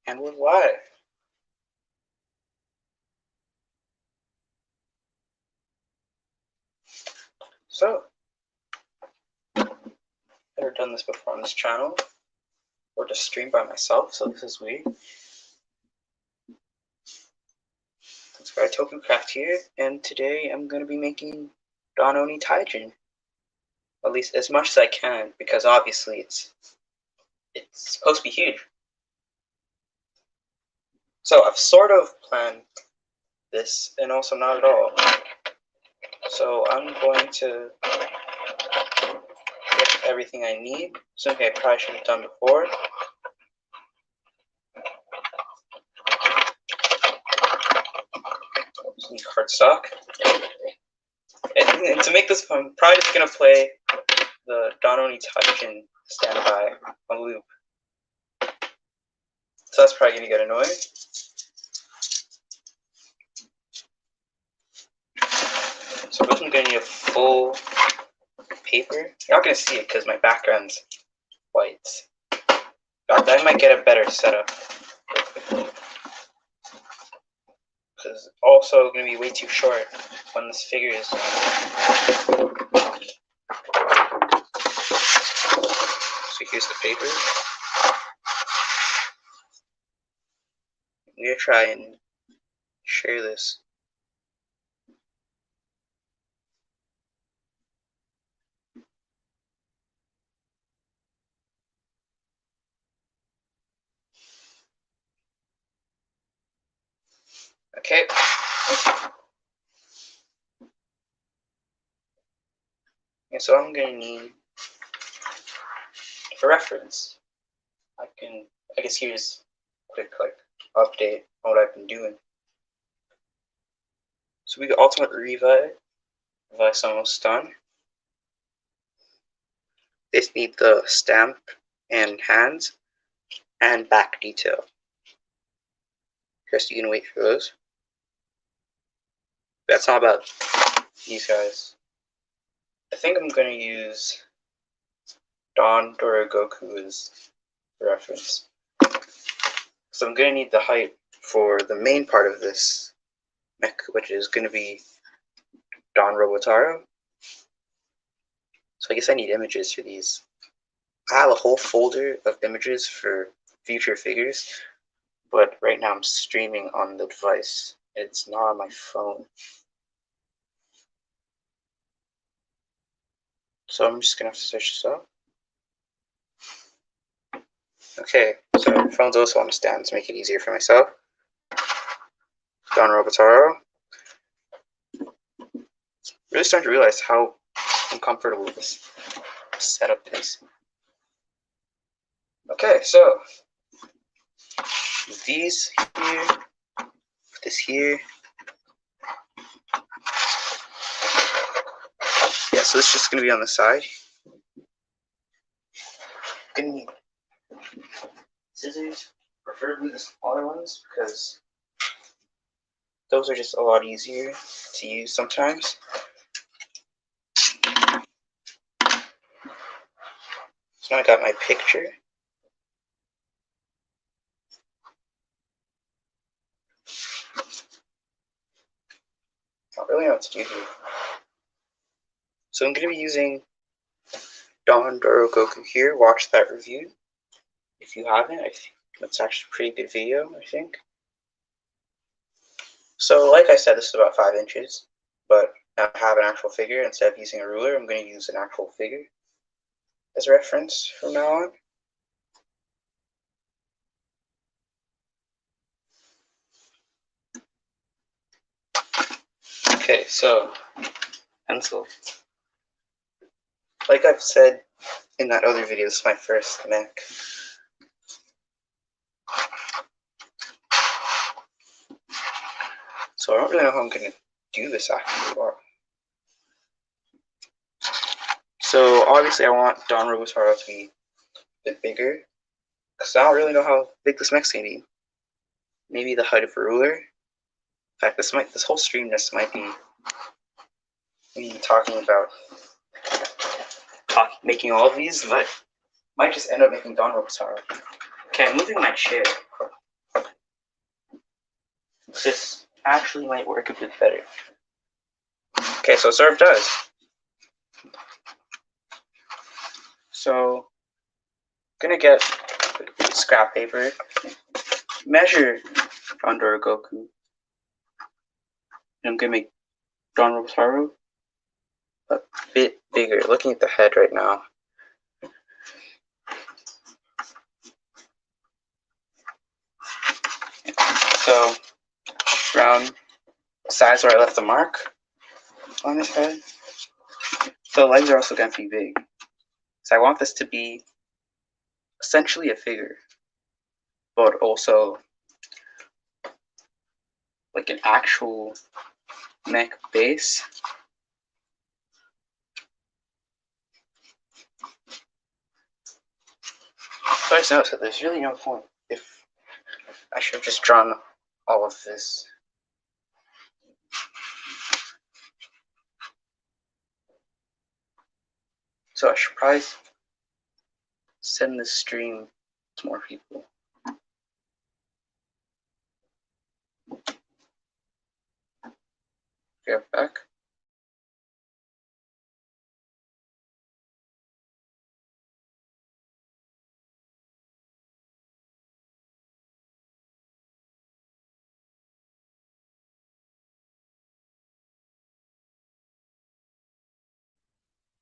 And we're live. So, never done this before on this channel, or just stream by myself, so this is weird. It's Token Craft here, and today I'm going to be making Onitaijin. At least as much as I can, because obviously it's supposed to be huge. So I've sort of planned this, and also not at all. So I'm going to get everything I need, something I probably should have done before. Some cardstock. And to make this, I'm probably just going to play the Onitaijin standby on loop. So that's probably going to get annoying. So I'm going to need a full paper. You're not going to see it because my background's white. I might get a better setup. Because it's also going to be way too short when this figure is. So here's the paper. I'm going to try and share this. Okay. And so I'm going to need, for reference, I guess here's a quick update on what I've been doing. So we got Ultimate Revive. Revive's almost done. This need the stamp and hands and back detail. Just you can wait for those. That's not about these guys. I think I'm going to use Don Dorogoku as reference. So I'm going to need the height for the main part of this mech, which is going to be Don Robotaro. So I guess I need images for these. I have a whole folder of images for future figures, but right now I'm streaming on the device. It's not on my phone. So I'm just going to have to search this up. Okay, so my phone's also on the stand to make it easier for myself. Don Robotaro. Really starting to realize how uncomfortable this setup is. Okay, so these here, put this here. Yeah, so it's just going to be on the side. Gonna need scissors, preferably the smaller ones, because those are just a lot easier to use sometimes. So now I got my picture. I don't really know what to do here. So I'm going to be using Don Dorogoku here. Watch that review. If you haven't, I think that's actually a pretty good video, I think. So like I said, this is about 5 inches, but now I have an actual figure. Instead of using a ruler, I'm going to use an actual figure as a reference from now on. Okay, so pencil. Like I've said in that other video, this is my first mech. So I don't really know how I'm going to do this actually. So obviously I want Don Robotaro to be a bit bigger, because I don't really know how big this mech's going to be. Maybe the height of a ruler. In fact, this whole stream might be me talking about making all of these, but might just end up making Don Robotaro. Okay, I'm moving my chair. This actually might work a bit better. Okay, so it sort of does. So, I'm gonna get scrap paper, measure Don Goku, and I'm gonna make Don Robotaru a bit bigger. Looking at the head right now. So, around the size where I left the mark on his head. So the legs are also going to be big. So I want this to be essentially a figure, but also like an actual neck base. So I just noticed that there's really no point if I should have just drawn all of this. So I should probably send this stream to more people. Get back.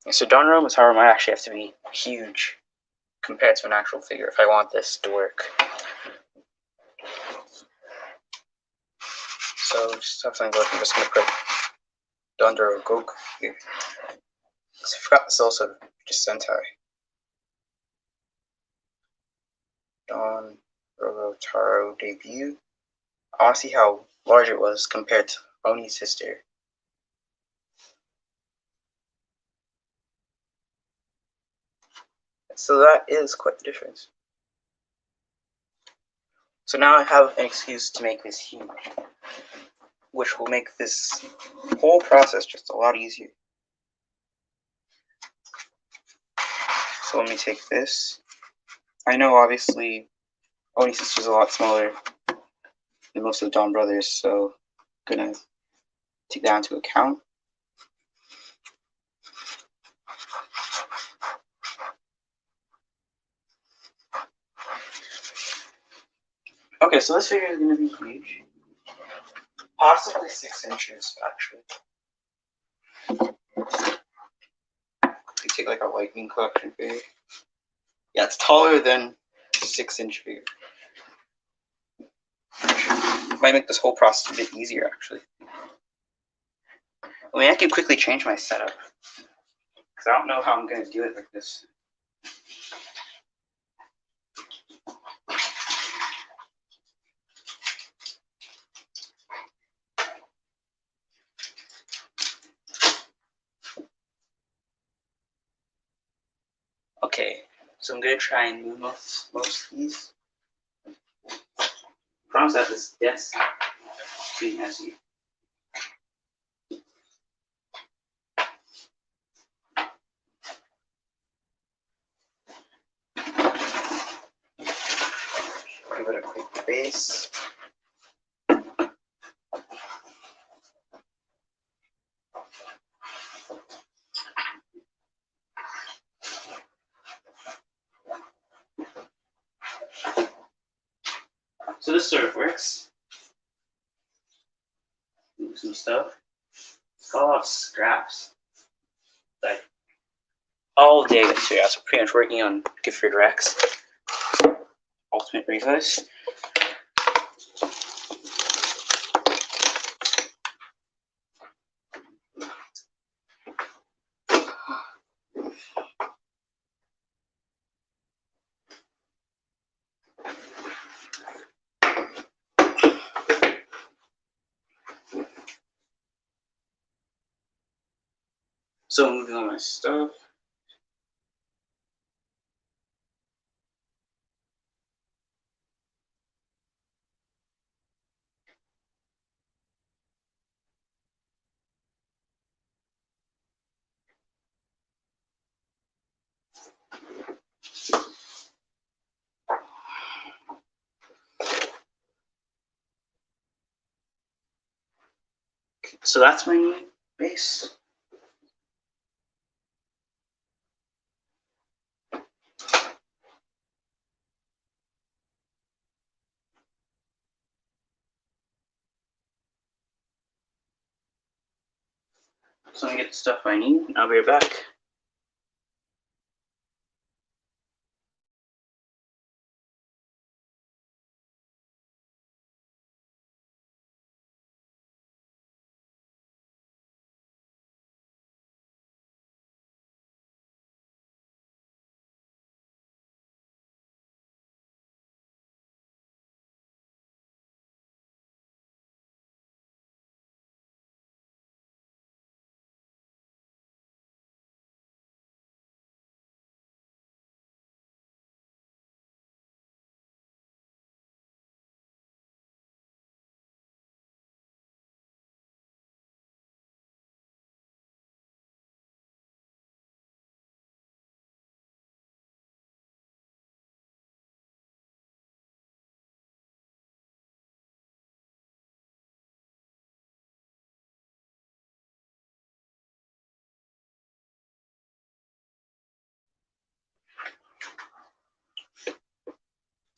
So Don Robotaru might actually have to be huge compared to an actual figure if I want this to work. So just have something look. I'm just gonna put Don Goku here. I forgot this also just Sentai. Don Robotaru debut. I want to see how large it was compared to Oni's sister. So that is quite the difference. So now I have an excuse to make this huge, which will make this whole process just a lot easier. So let me take this. I know obviously Oni's sister is a lot smaller than most of the Don brothers, so I'm gonna take that into account. Okay, so this figure is gonna be huge. Possibly 6 inches, actually. You take like a lightning collection figure. Yeah, it's taller than 6-inch figure. Might make this whole process a bit easier, actually. I mean, I can quickly change my setup because I don't know how I'm going to do it like this. Okay, so I'm going to try and move most of these. Promise that this desk being messy. Give it a quick base. So this sort of works. Move some stuff. It's got a lot of scraps. Like all day yesterday, I was pretty much working on Gifford Rex Ultimate Reflex. So I'm moving all my stuff. So that's my new base. So I'm gonna get the stuff I need, and I'll be right back.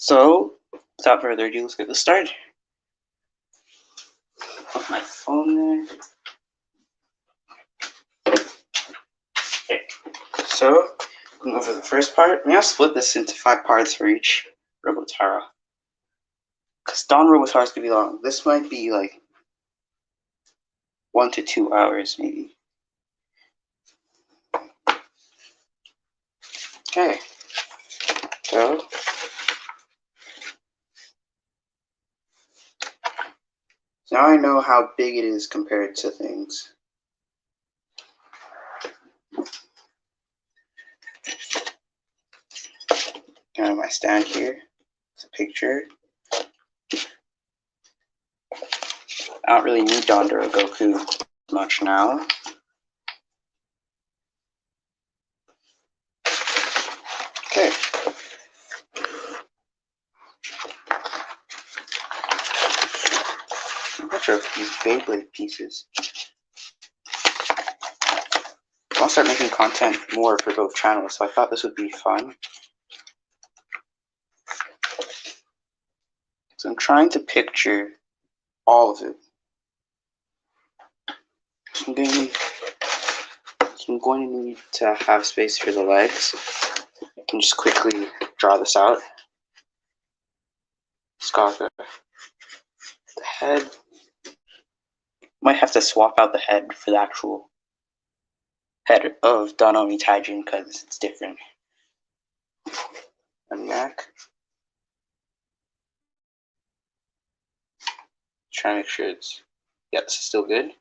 So, without further ado, let's get this started. Put my phone there. Okay. So, going over the first part. Maybe I'll split this into 5 parts for each Robotara. Because Dawn Robotara is going to be long. This might be like 1 to 2 hours, maybe. Okay. So, now I know how big it is compared to things. Got my stand here. It's a picture. I don't really need Dondor or Goku much now. Okay. A bunch of these Beyblade pieces. I'll start making content more for both channels, so I thought this would be fun. So I'm trying to picture all of it. So I'm going to need to have space for the legs. I can just quickly draw this out. It's got the head. Might have to swap out the head for the actual head of Onitaijin because it's different. And neck. Trying to make sure it's, yeah, this is still good.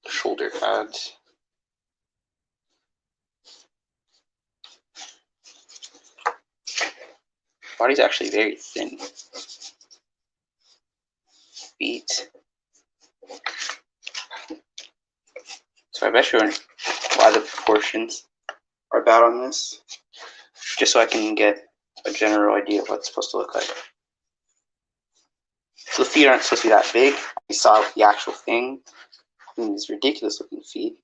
Shoulder pads. Body's actually very thin. Feet. So I bet you why the proportions are bad on this. Just so I can get a general idea of what it's supposed to look like. So the feet aren't supposed to be that big. We saw the actual thing. I mean, these ridiculous looking feet.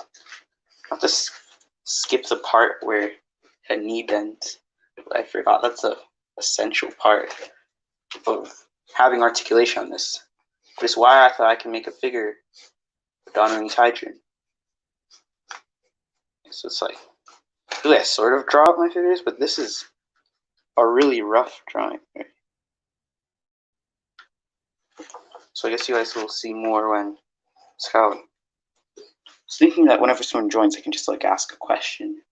I have to skip the part where a knee bends. I forgot that's a essential part of having articulation on this. Which is why I thought I can make a figure of Onitaijin. So it's like, really, I sort of draw out my figures, but this is a really rough drawing. Right? So I guess you guys will see more when it's out. I was thinking that whenever someone joins, I can just like ask a question.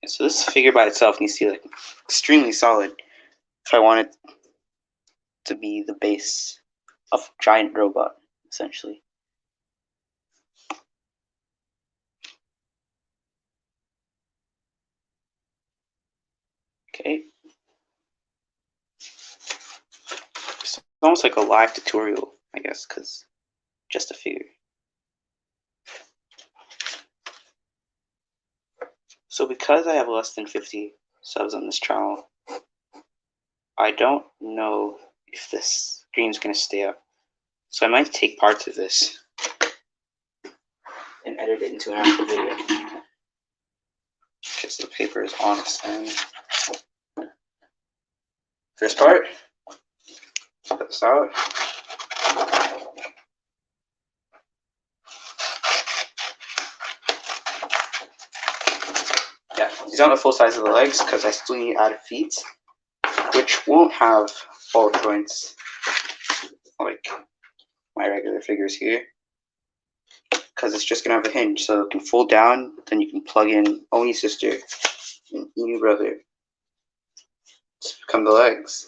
So this figure by itself needs to be like extremely solid if I want it to be the base of a giant robot, essentially. Okay. It's almost like a live tutorial, I guess, because just a figure. So because I have less than 50 subs on this channel, I don't know if this screen's going to stay up. So I might take parts of this and edit it into an actual video. Because the paper is on a stand. First part, cut this out. Yeah, these aren't the full size of the legs because I still need to add feet, which won't have all joints like my regular figures here, because it's just gonna have a hinge, so it can fold down. Then you can plug in Oni sister and Inu brother to become the legs.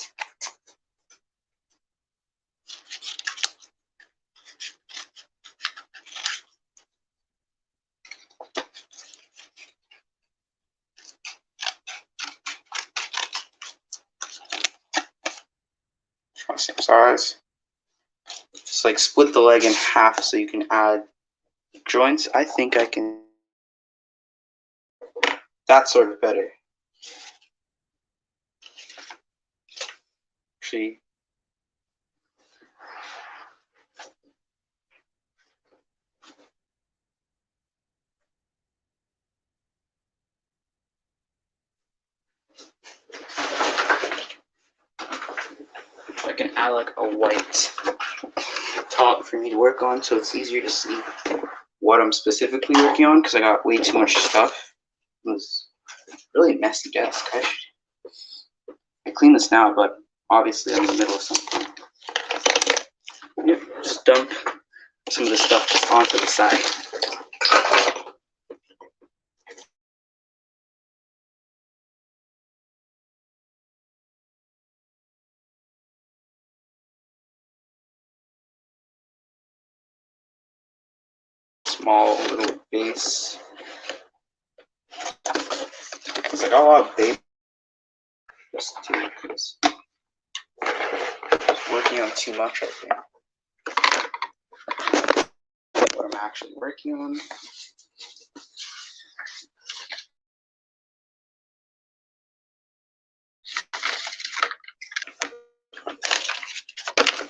Same size. Just like split the leg in half so you can add joints. I think I can. That's sort of better. Actually, I can add like a white top for me to work on so it's easier to see what I'm specifically working on, because I got way too much stuff. It was really messy desk. I clean this now, but obviously I'm in the middle of something. Yep, just dump some of the stuff just onto the side. Small little base. It's like a lot of base. Just because I'm working on too much, I think. What I'm actually working on.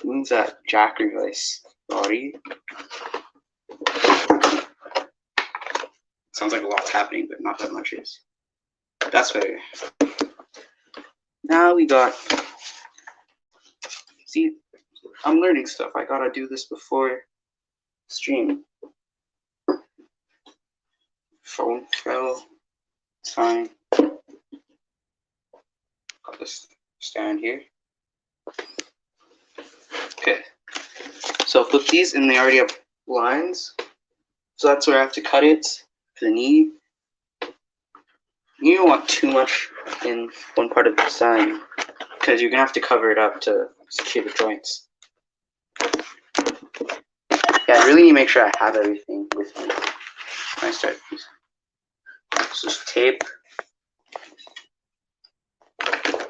Move that jack revice body. Sounds like a lot's happening, but not that much is. That's better. Now we got. See, I'm learning stuff. I gotta do this before stream. Phone fell. It's fine. Got this stand here. Okay. So flip these, and they already have lines. So that's where I have to cut it for the knee. You don't want too much in one part of the design, because you're gonna have to cover it up to secure the joints. Yeah, I really need to make sure I have everything with me when I start these. So just tape,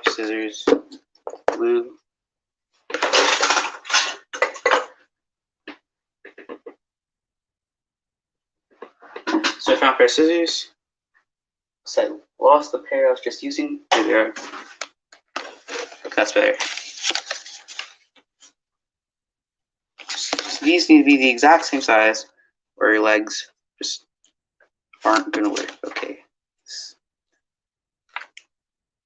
scissors, glue. So I found a pair of scissors. So I lost the pair I was just using. There they are. That's better. So these need to be the exact same size, or your legs just aren't gonna work. Okay.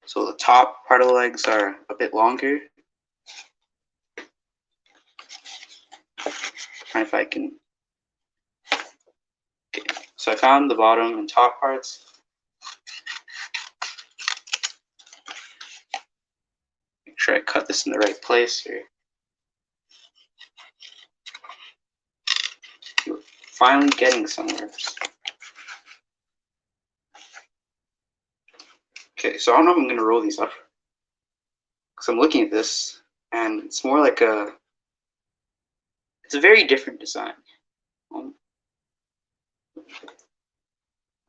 So the top part of the legs are a bit longer. And if I can. Okay. So I found the bottom and top parts. Make sure I cut this in the right place here. You're finally getting somewhere. Okay, so I don't know if I'm going to roll these up, because I'm looking at this and it's more like it's a very different design.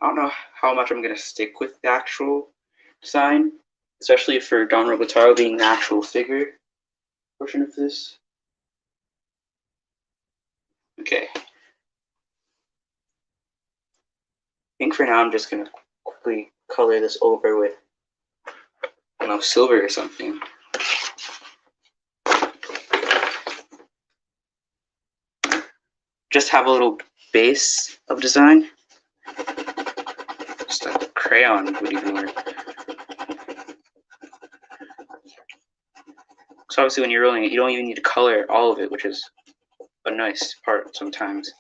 I don't know how much I'm going to stick with the actual design, especially for Don Robotaro being the actual figure portion of this. Okay. I think for now I'm just gonna quickly color this over with, I don't know, silver or something. Just have a little base of design. Just a crayon would even work. So obviously when you're rolling it, you don't even need to color all of it, which is a nice part sometimes.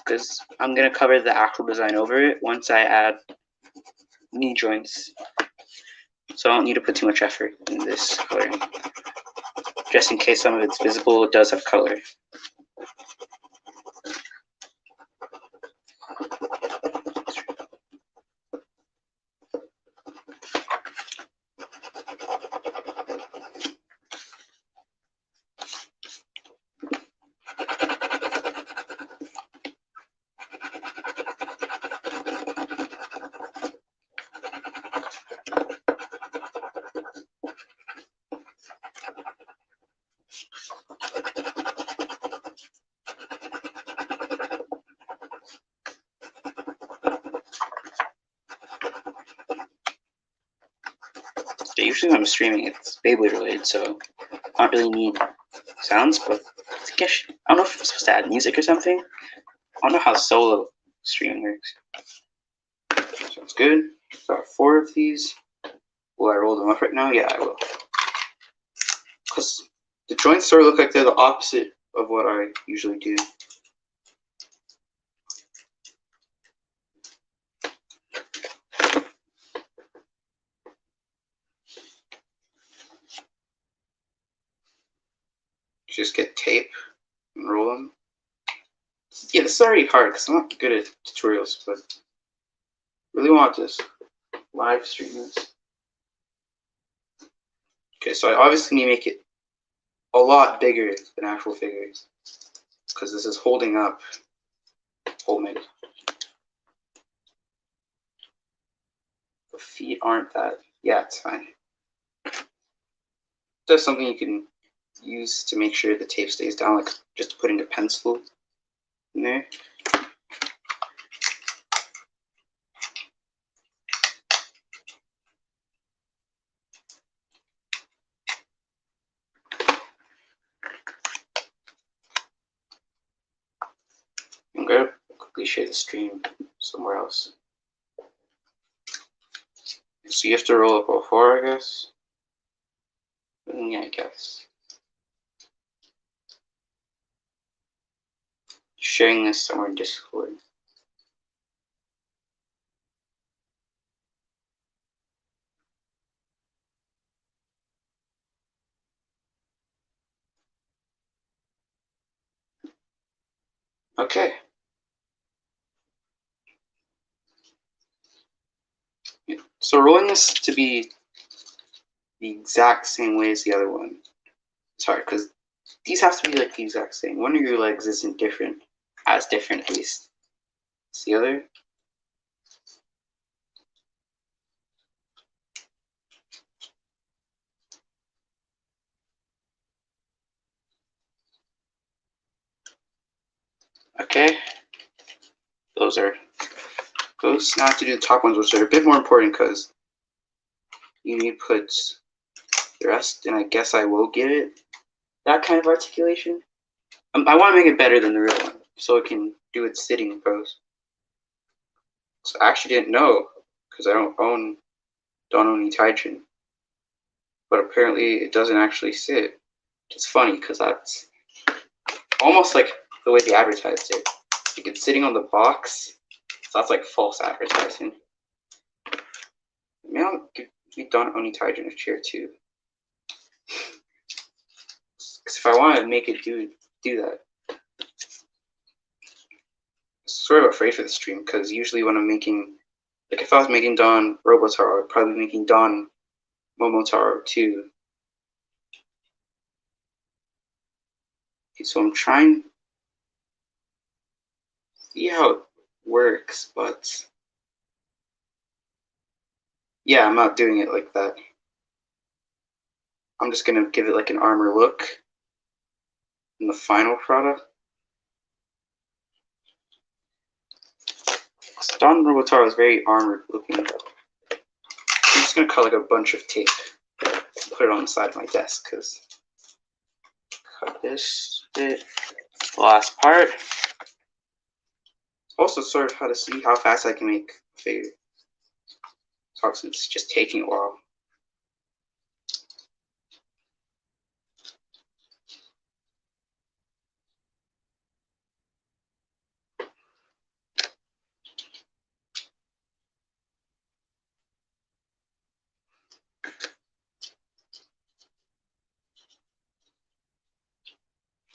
Because I'm going to cover the actual design over it once I add knee joints. So I don't need to put too much effort in this coloring. Just in case some of it's visible, it does have color. Usually when I'm streaming, it's Beyblade related, so I don't really need sounds, but I don't know if I'm supposed to add music or something. I don't know how solo streaming works. Sounds good. Got 4 of these. Will I roll them up right now? Yeah, I will. Because the joints sort of look like they're the opposite of what I usually do. Just get tape and roll them. Yeah, this is already hard because I'm not good at tutorials, but really want this live stream this. Okay, so I obviously need to make it a lot bigger than actual figures because this is holding up whole mix. The feet aren't that. Yeah, it's fine. That's something you can use to make sure the tape stays down, like just putting a pencil in there. I'm gonna quickly share the stream somewhere else. So you have to roll up all 4, I guess. Yeah, I guess. Sharing this somewhere in Discord. Okay. So rolling this to be the exact same way as the other one. It's hard because these have to be like the exact same. One of your legs isn't different, as different at least as the other. Okay. Those are close. Now I have to do the top ones, which are a bit more important because you need to put the rest, and I guess I will give it that kind of articulation. I want to make it better than the real one, so it can do its sitting pose. So I actually didn't know, because I don't own Onitaijin, but apparently it doesn't actually sit. It's funny, because that's almost like the way they advertised it. Like it's sitting on the box, so that's like false advertising. Maybe I'll give Onitaijin a chair too. Because if I want to make it do that. I'm sort of afraid for the stream, because usually when I'm making, like if I was making Don Robotaro, I'd probably be making Don Momotaro too. Okay, so I'm trying to see how it works, but yeah, I'm not doing it like that. I'm just gonna give it like an armor look. in the final product. Don Robotaro is very armored looking. I'm just gonna cut like a bunch of tape and put it on the side of my desk because cut this bit. The last part. Also sort of how to see how fast I can make a figure. So it's just taking a while.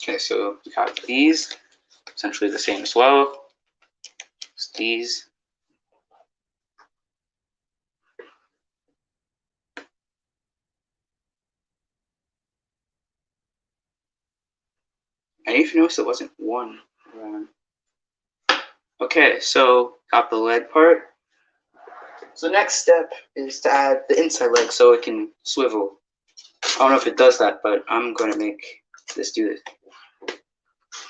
Okay, so we have these, essentially the same as well. It's these. I didn't even notice it wasn't one around. Okay, so got the leg part. So the next step is to add the inside leg so it can swivel. I don't know if it does that, but I'm going to make this do this.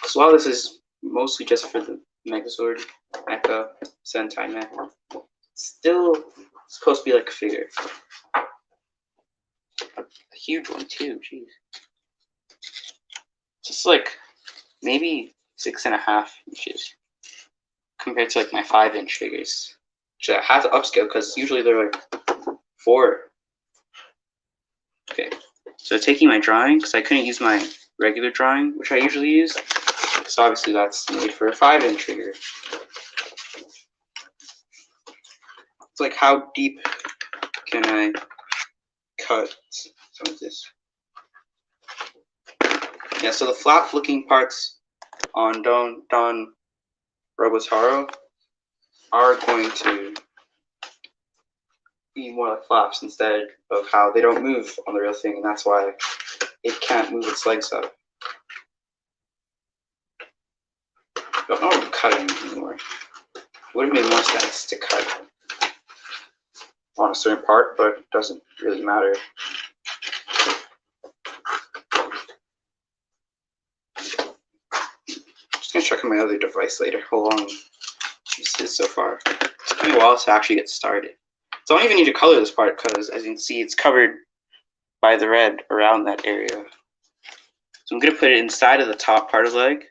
So while this is mostly just for the Megazord, Mecha, Sentai Mech, it's still supposed to be like a figure. A huge one too, jeez. Just like maybe 6.5 inches compared to like my 5-inch figures. Which I have to upscale because usually they're like 4. Okay, so taking my drawing, because I couldn't use my regular drawing, which I usually use. So obviously that's made for a 5-inch figure. It's like how deep can I cut some of this? Yeah, so the flap looking parts on Don Robotaro are going to be more like flaps instead of how they don't move on the real thing, and that's why it can't move its legs up. I don't know what I'm cutting anymore. It would have made more sense to cut on a certain part, but it doesn't really matter. Just gonna check on my other device later how long this is so far. It's taking a while to actually get started. So I don't even need to color this part because, as you can see, it's covered by the red around that area. So I'm gonna put it inside of the top part of the leg.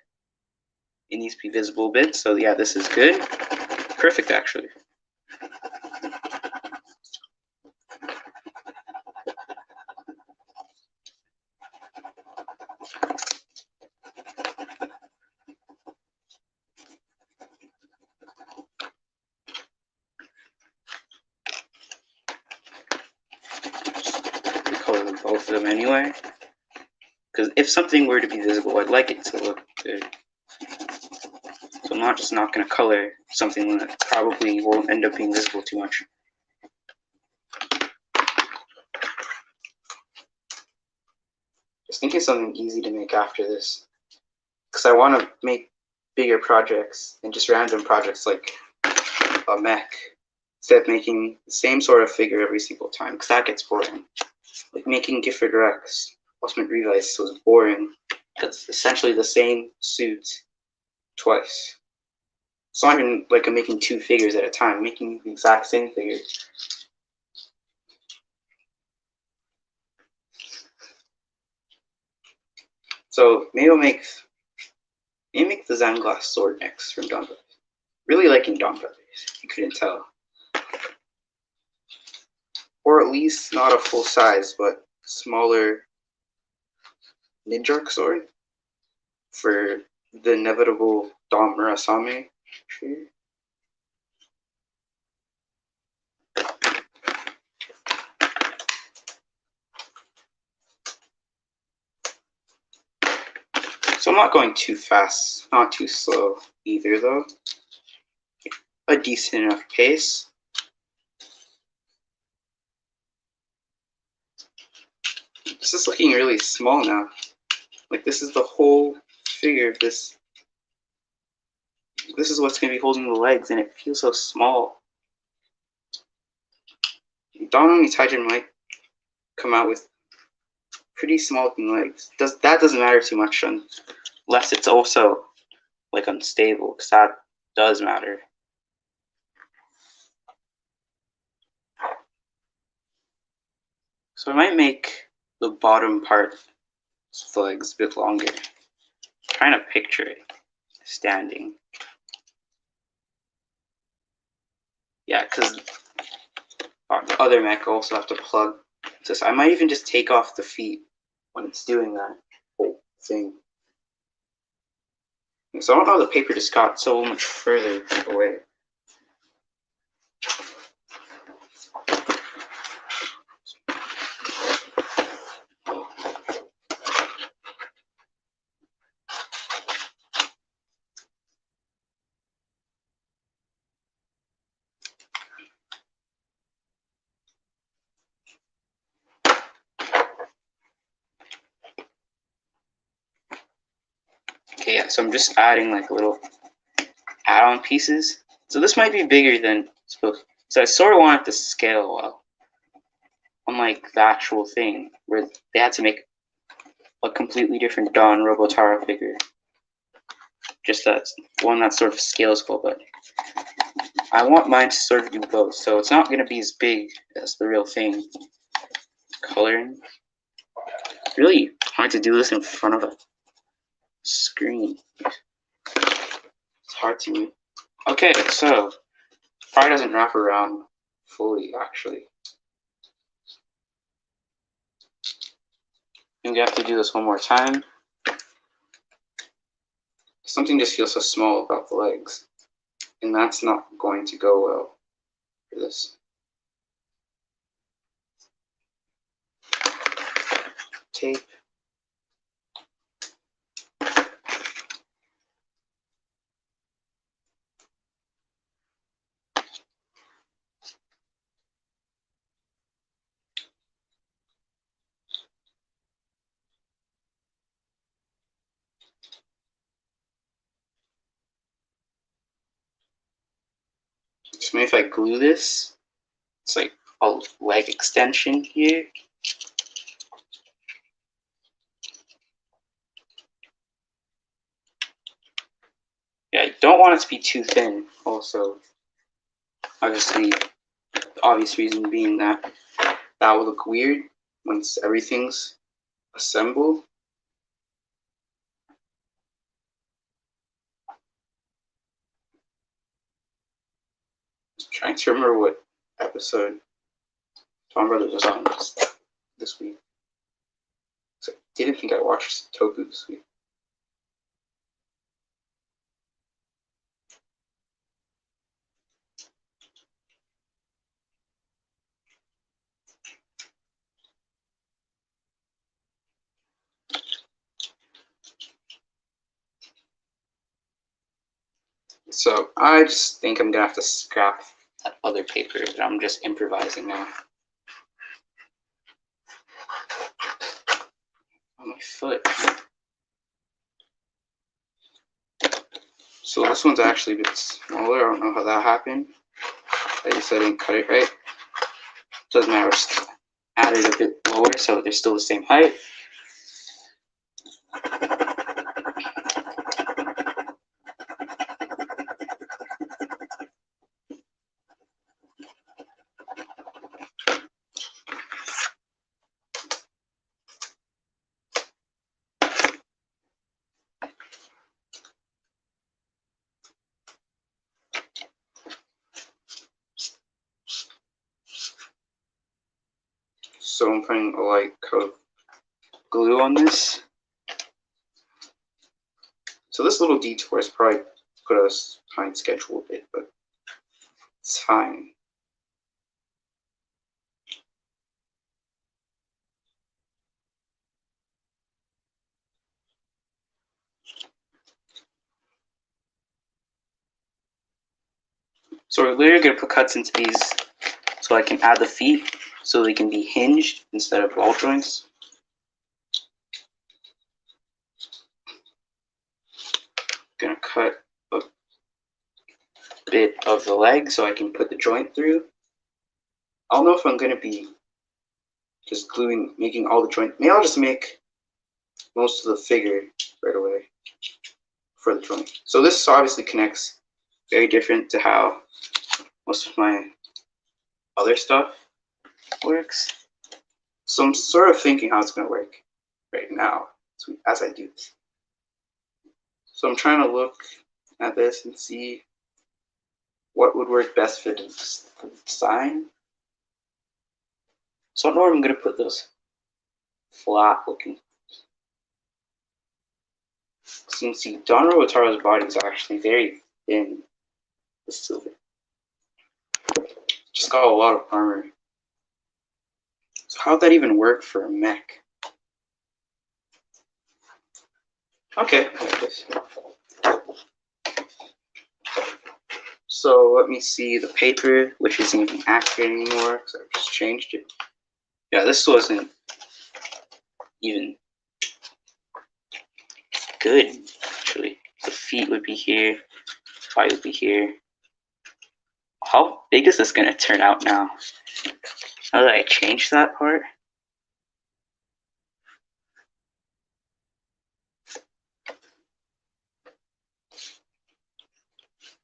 It needs to be visible a bit. So yeah, this is good. Perfect, actually. Color both of them anyway. Because if something were to be visible, I'd like it to look good. So I'm not going to color something that probably won't end up being visible too much. Just thinking of something easy to make after this. Because I want to make bigger projects than just random projects like a mech. Instead of making the same sort of figure every single time, because that gets boring. Like making Gifford Rex Ultimate Revice was boring. It's essentially the same suit twice. It's not even like I'm making 2 figures at a time, I'm making the exact same figure. So maybe I'll make the Zanglass sword next from Don Brothers. Really liking Don Brothers, you couldn't tell. Or at least not a full size, but smaller Ninjark sword for the inevitable Dom Murasame tree. So I'm not going too fast, not too slow either though. A decent enough pace. This is looking really small now. Like this is the whole figure of this. This is what's going to be holding the legs and it feels so small. Don Onitaijin might come out with pretty small looking legs. That doesn't matter too much unless it's also like unstable, because that does matter. So I might make the bottom part of the legs a bit longer. I'm trying to picture it standing. Yeah, because the other mech also have to plug this. I might even just take off the feet when it's doing that whole thing. So I don't know how the paper just got so much further away. Okay, yeah, so I'm just adding like little add-on pieces. So this might be bigger than supposed. So I sort of want it to scale well, unlike the actual thing where they had to make a completely different Don Robotaro figure. Just that one that sort of scales well, but I want mine to sort of do both. So it's not going to be as big as the real thing. Coloring. It's really hard to do this in front of a screen. It's hard to me. Okay, so probably doesn't wrap around fully, actually. I think we have to do this one more time. Something just feels so small about the legs, and that's not going to go well for this. Tape. So maybe if I glue this, it's like a leg extension here. Yeah, I don't want it to be too thin, also. Obviously, the obvious reason being that that will look weird once everything's assembled. I'm trying to remember what episode Tom Brothers was on this week. So I didn't think I watched Toku this week. So I just think I'm gonna have to scrap that other paper that I'm just improvising now. On my foot. So this one's actually a bit smaller. I don't know how that happened. I guess I didn't cut it right. Doesn't matter. Just add it a bit lower so they're still the same height. So I'm putting a light coat of glue on this. So this little detour is probably put us behind schedule a bit, but it's fine. So we're literally going to put cuts into these so I can add the feet so they can be hinged instead of ball joints. Gonna cut a bit of the leg so I can put the joint through. I don't know if I'm gonna be just making all the joints. Maybe I'll just make most of the figure right away for the joint. So this obviously connects very different to how most of my other stuff works. So I'm sort of thinking how it's going to work right now as I do this. So I'm trying to look at this and see what would work best for the design. So I know where I'm going to put those flat looking. So you can see Don Robotaro's body is actually very thin with silver. Just got a lot of armor. So how'd that even work for a mech? Okay, like this. So let me see the paper, which isn't even accurate anymore because I just changed it. Yeah, this wasn't even good, actually. The feet would be here, body would be here. How big is this gonna turn out now? How did I change that part?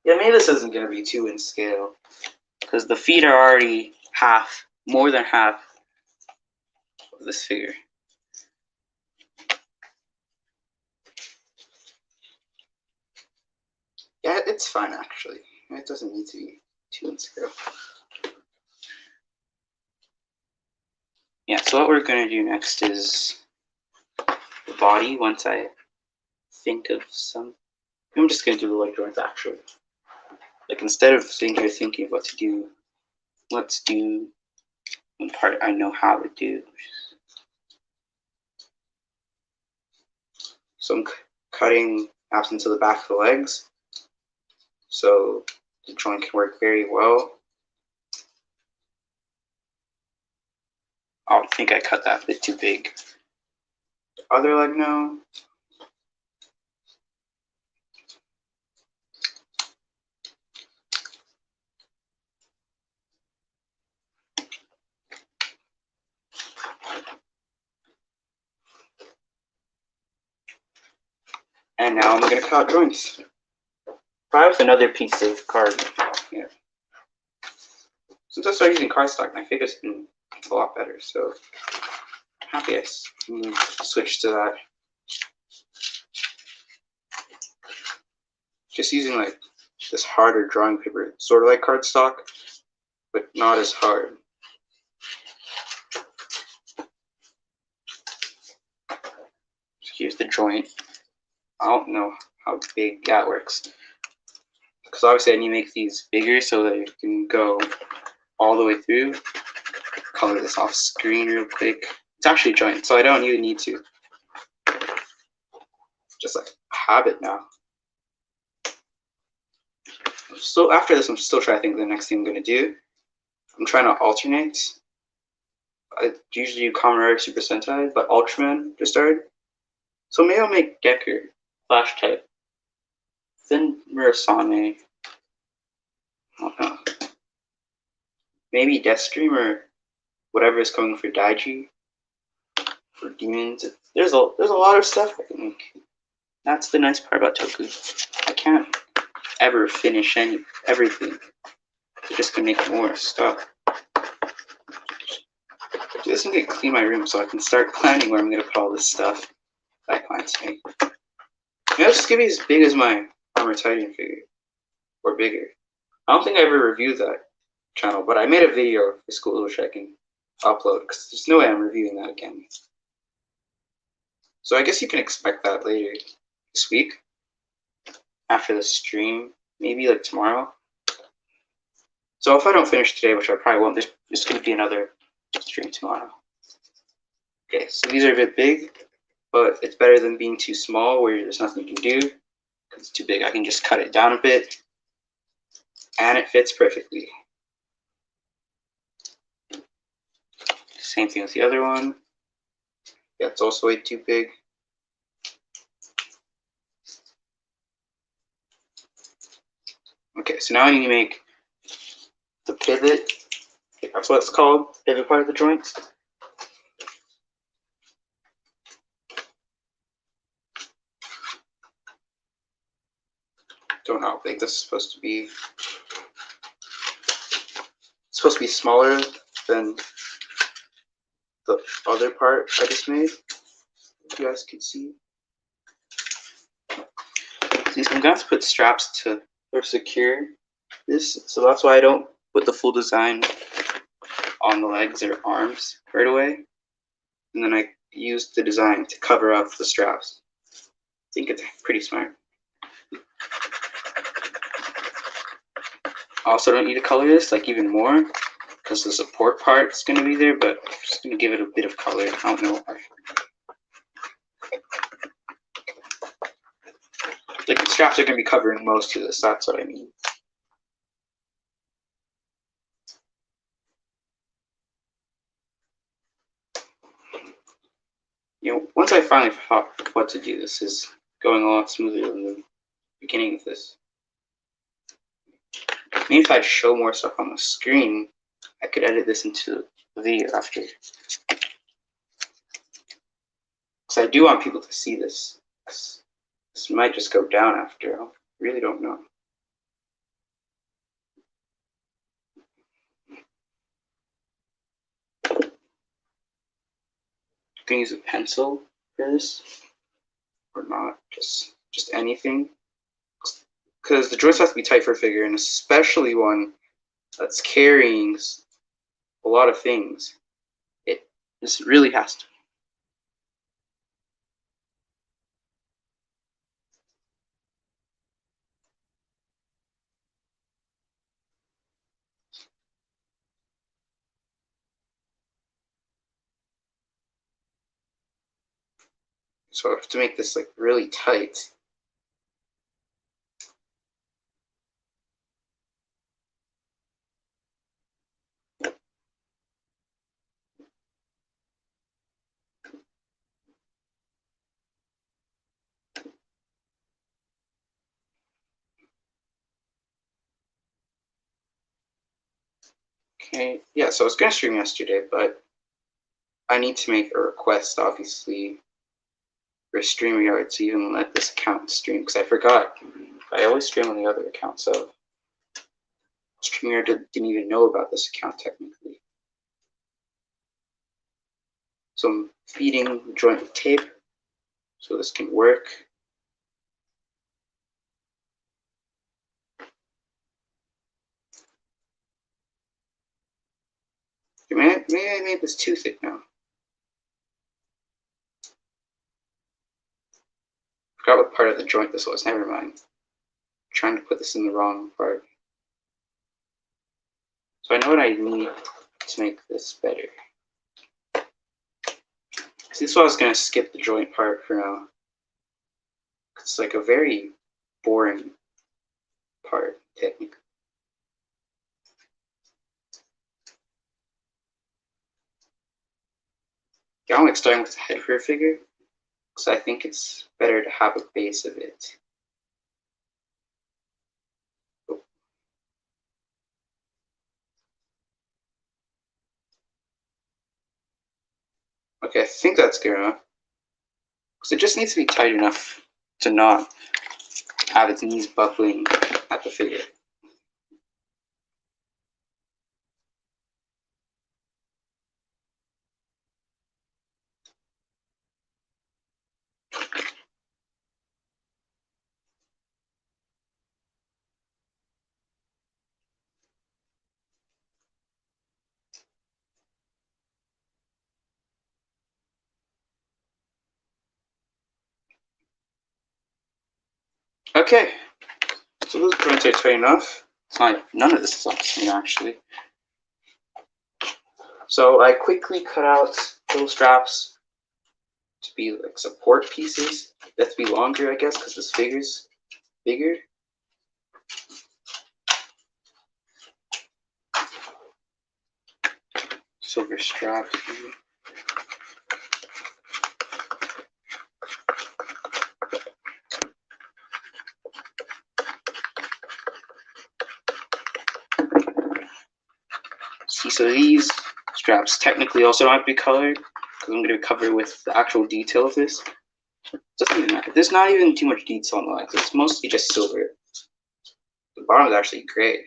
Yeah, maybe this isn't gonna be too in scale because the feet are already more than half of this figure. Yeah, it's fine actually. It doesn't need to be too in scale. Yeah, so what we're going to do next is the body. Once I think of some, I'm just going to do the leg joints actually. Like instead of sitting here thinking of what to do, let's do one part I know how to do. So I'm cutting out into the back of the legs so the joint can work very well. I think I cut that a bit too big. The other leg now. And now I'm going to cut out joints. Probably with another piece of card here. Since I started using cardstock, my figure's been a lot better, so I'm happy I switched to that. Just using like this harder drawing paper, sort of like cardstock, but not as hard. So here's the joint. I don't know how big that works, because obviously I need to make these bigger so that it can go all the way through. Color this off screen real quick. It's actually a joint, so I don't even need to. Just like habit now. So after this, I'm still trying to think of the next thing I'm going to do. I'm trying to alternate. I usually do Kamen Rider Super Sentai, but Ultraman just started. So maybe I'll make Gekker, Flash type. Then Murasame. I don't know. Maybe Deathstream or whatever is coming for Daiji. For Demons. There's a lot of stuff I can make. That's the nice part about Toku. I can't ever finish everything. I just can make more stuff. This can get clean my room so I can start planning where I'm going to put all this stuff that I plan to make. Maybe I'll just give it as big as my Onitaijin figure. Or bigger. I don't think I ever reviewed that channel, but I made a video for school which I can upload because there's no way I'm reviewing that again. So I guess you can expect that later this week. After the stream, maybe like tomorrow. So if I don't finish today, which I probably won't, there's going to be another stream tomorrow. Okay, so these are a bit big, but it's better than being too small where there's nothing you can do. Because it's too big, I can just cut it down a bit, and it fits perfectly. Same thing with the other one. Yeah, it's also way too big. Okay, so now I need to make the pivot. That's what it's called, pivot part of the joint. know how big this is supposed to be. It's supposed to be smaller than the other part I just made, if you guys can see. See, so I'm going to have to put straps to secure this, so that's why I don't put the full design on the legs or arms right away. And then I use the design to cover up the straps. I think it's pretty smart. I also don't need to color this like even more because the support part is going to be there, but I'm just going to give it a bit of color. I don't know why. Like the straps are going to be covering most of this, that's what I mean. You know, once I finally figured out what to do, this is going a lot smoother than the beginning of this. Maybe if I'd show more stuff on the screen, I could edit this into the video after. Because I do want people to see this. This might just go down after. I really don't know. I can use a pencil for this, or not, just anything. Because the joints have to be tight for a figure, and especially one that's carrying a lot of things. This really has to. So I have to make this like really tight. Okay, yeah, so I was going to stream yesterday, but I need to make a request, obviously, for StreamYard to even let this account stream, because I forgot. I always stream on the other account, so StreamYard didn't even know about this account technically. So I'm feeding the joint with tape so this can work. Maybe I made this too thick now. Forgot what part of the joint this was, never mind. I'm trying to put this in the wrong part. So I know what I need to make this better. So this is why I was going to skip the joint part for now. It's like a very boring part, technically. Yeah, I'm like starting with the head for a figure, because I think it's better to have a base of it. Okay, I think that's good enough. Because it just needs to be tight enough to not have its knees buckling at the figure. Okay, so those joints are tight enough. It's not, none of this is on screen actually. So I quickly cut out little straps to be like support pieces. They have to be longer, I guess, because this figure's bigger. Silver straps. See, so these straps technically also don't have to be colored because I'm going to cover with the actual detail of this. Doesn't even matter. There's not even too much detail on the legs. It's mostly just silver. bottom is actually gray.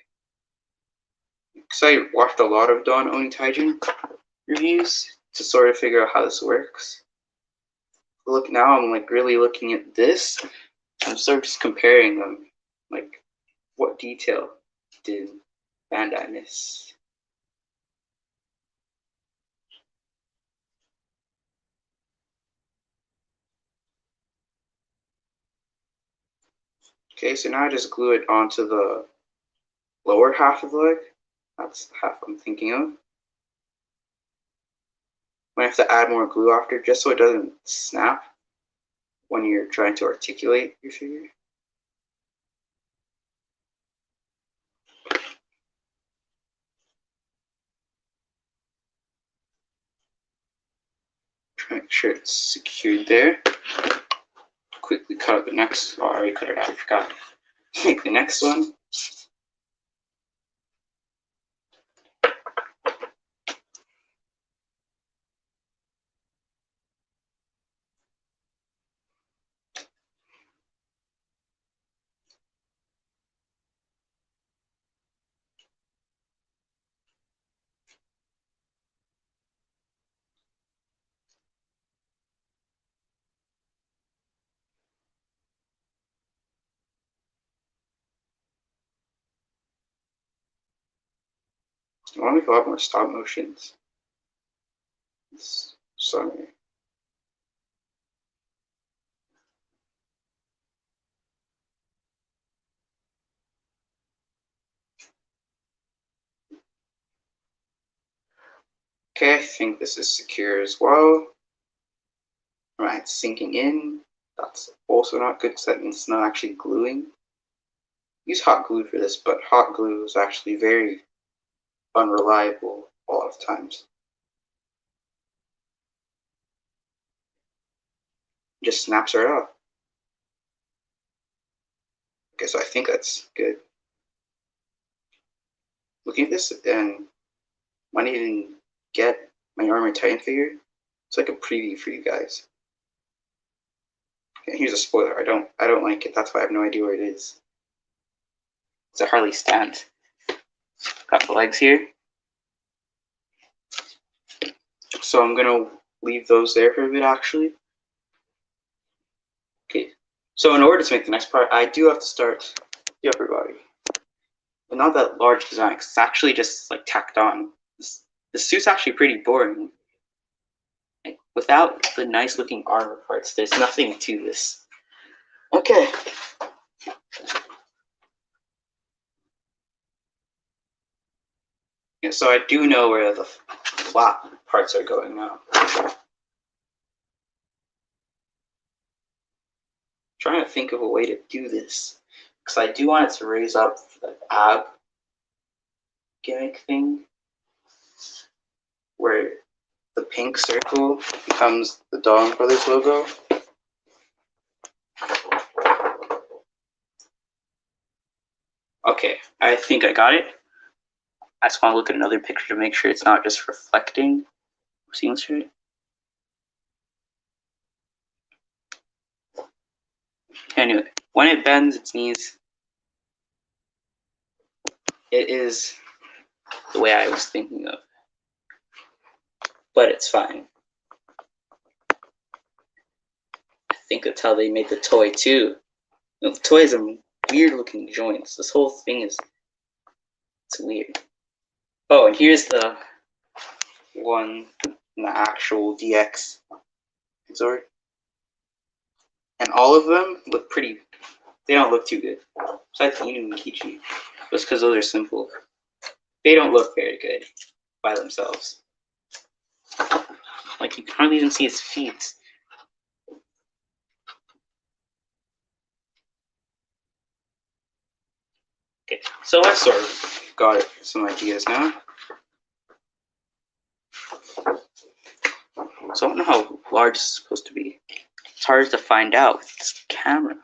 Because I watched a lot of Don Onitaijin reviews to sort of figure out how this works. Look, now I'm like really looking at this. I'm sort of just comparing them. Like, what detail did Bandai miss? Okay, so now I just glue it onto the lower half of the leg. That's the half I'm thinking of. I have to add more glue after just so it doesn't snap when you're trying to articulate your figure. Try to make sure it's secured there. Quickly cut out the next. Oh, I already cut it out, I forgot. Make the next one. I want to make a lot more stop motions. Sorry. Okay, I think this is secure as well. Alright, sinking in. That's also not good because that means it's not actually gluing. Use hot glue for this, but hot glue is actually very unreliable a lot of times. It just snaps right off. Okay, so I think that's good. Looking at this and might even get my Armored Titan figure. It's like a preview for you guys. Okay, here's a spoiler. I don't like it. That's why I have no idea where it is. It's a hardly stand. Got the legs here. So I'm gonna leave those there for a bit actually. Okay. So in order to make the next part, I do have to start the upper body. But not that large design, because it's actually just like tacked on. The suit's actually pretty boring. Like, without the nice looking armor parts, there's nothing to this. Okay. Yeah, so I do know where the flat parts are going now. Trying to think of a way to do this, because I do want it to raise up the ab gimmick thing, where the pink circle becomes the Dawn Brothers logo. Okay, I think I got it. I just want to look at another picture to make sure it's not just reflecting. Seems right. Anyway, when it bends its knees, it is the way I was thinking of. But it's fine. I think that's how they made the toy too. The toy has some weird looking joints. This whole thing is, it's weird. Oh, and here's the one in the actual DX Zord. And all of them look pretty, they don't look too good. Besides the Inu and Kichi, just because those are simple. They don't look very good by themselves. Like, you can hardly even see his feet. Okay, so I sort of got some ideas now. So I don't know how large it's supposed to be. It's hard to find out with this camera.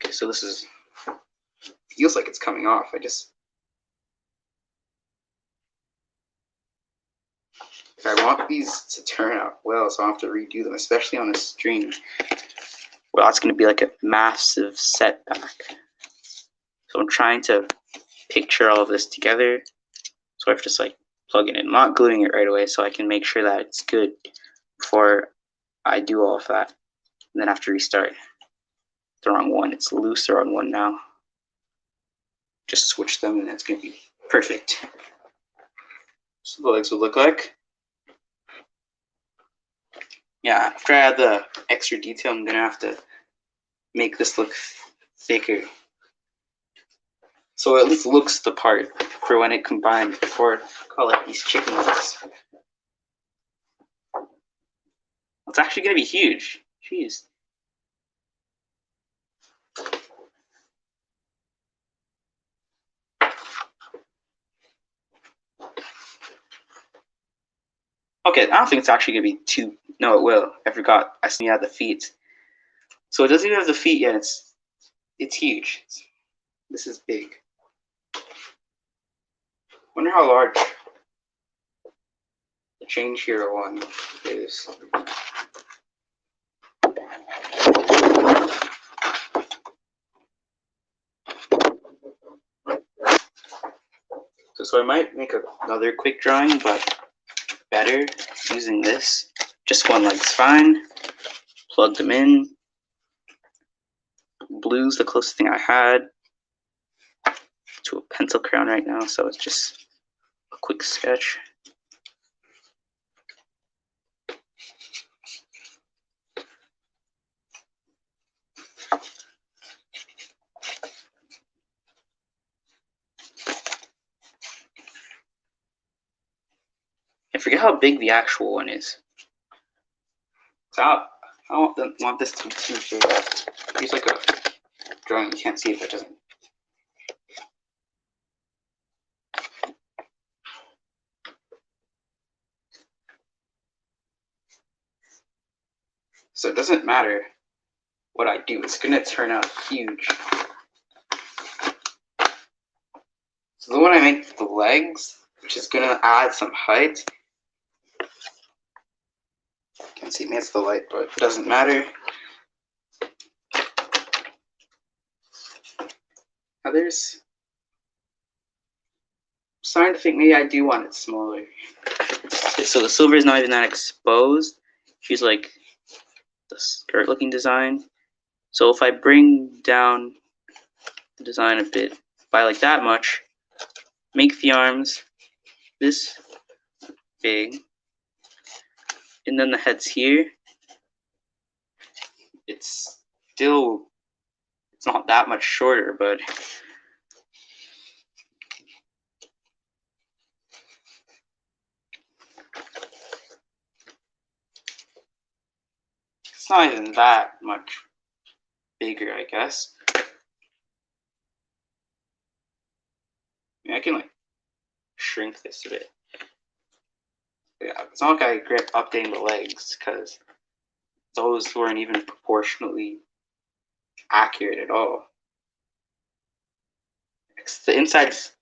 Okay, so this is, feels like it's coming off. I want these to turn out well, so I have to redo them, especially on a stream. well, that's going to be like a massive setback. So I'm trying to picture all of this together. So I have to just like plug it in. I'm not gluing it right away so I can make sure that it's good before I do all of that. And then I have to restart. The wrong one. It's loose, the wrong one now. Just switch them and that's going to be perfect. So the legs will look like. Yeah, after I add the extra detail, I'm going to have to make this look thicker. So at least looks the part for when it combined before I call it these chicken legs. It's actually going to be huge. Jeez. Okay, I don't think it's actually going to be too... No, it will. I forgot. I still have the feet. So it doesn't even have the feet yet. It's huge. This is big. Wonder how large the Change Hero one is. So I might make another quick drawing, but better using this. Just one leg's fine. Plug them in. Blue's the closest thing I had to a pencil crayon right now, so it's just a quick sketch. I forget how big the actual one is. So I don't want this to be too big. Here's like a drawing. You can't see if it doesn't. So it doesn't matter what I do. It's going to turn out huge. So the one I make the legs, which is going to add some height. Can't see me, it's the light, but it doesn't matter. Others, I'm starting to think maybe I do want it smaller. So the silver is not even that exposed. She's like the skirt looking design. So if I bring down the design a bit by like that much, make the arms this big, and then the head's here, it's not that much shorter, but it's not even that much bigger, I guess. I can like shrink this a bit. Yeah, it's not like I regret updating the legs because those weren't even proportionally accurate at all. If the inside's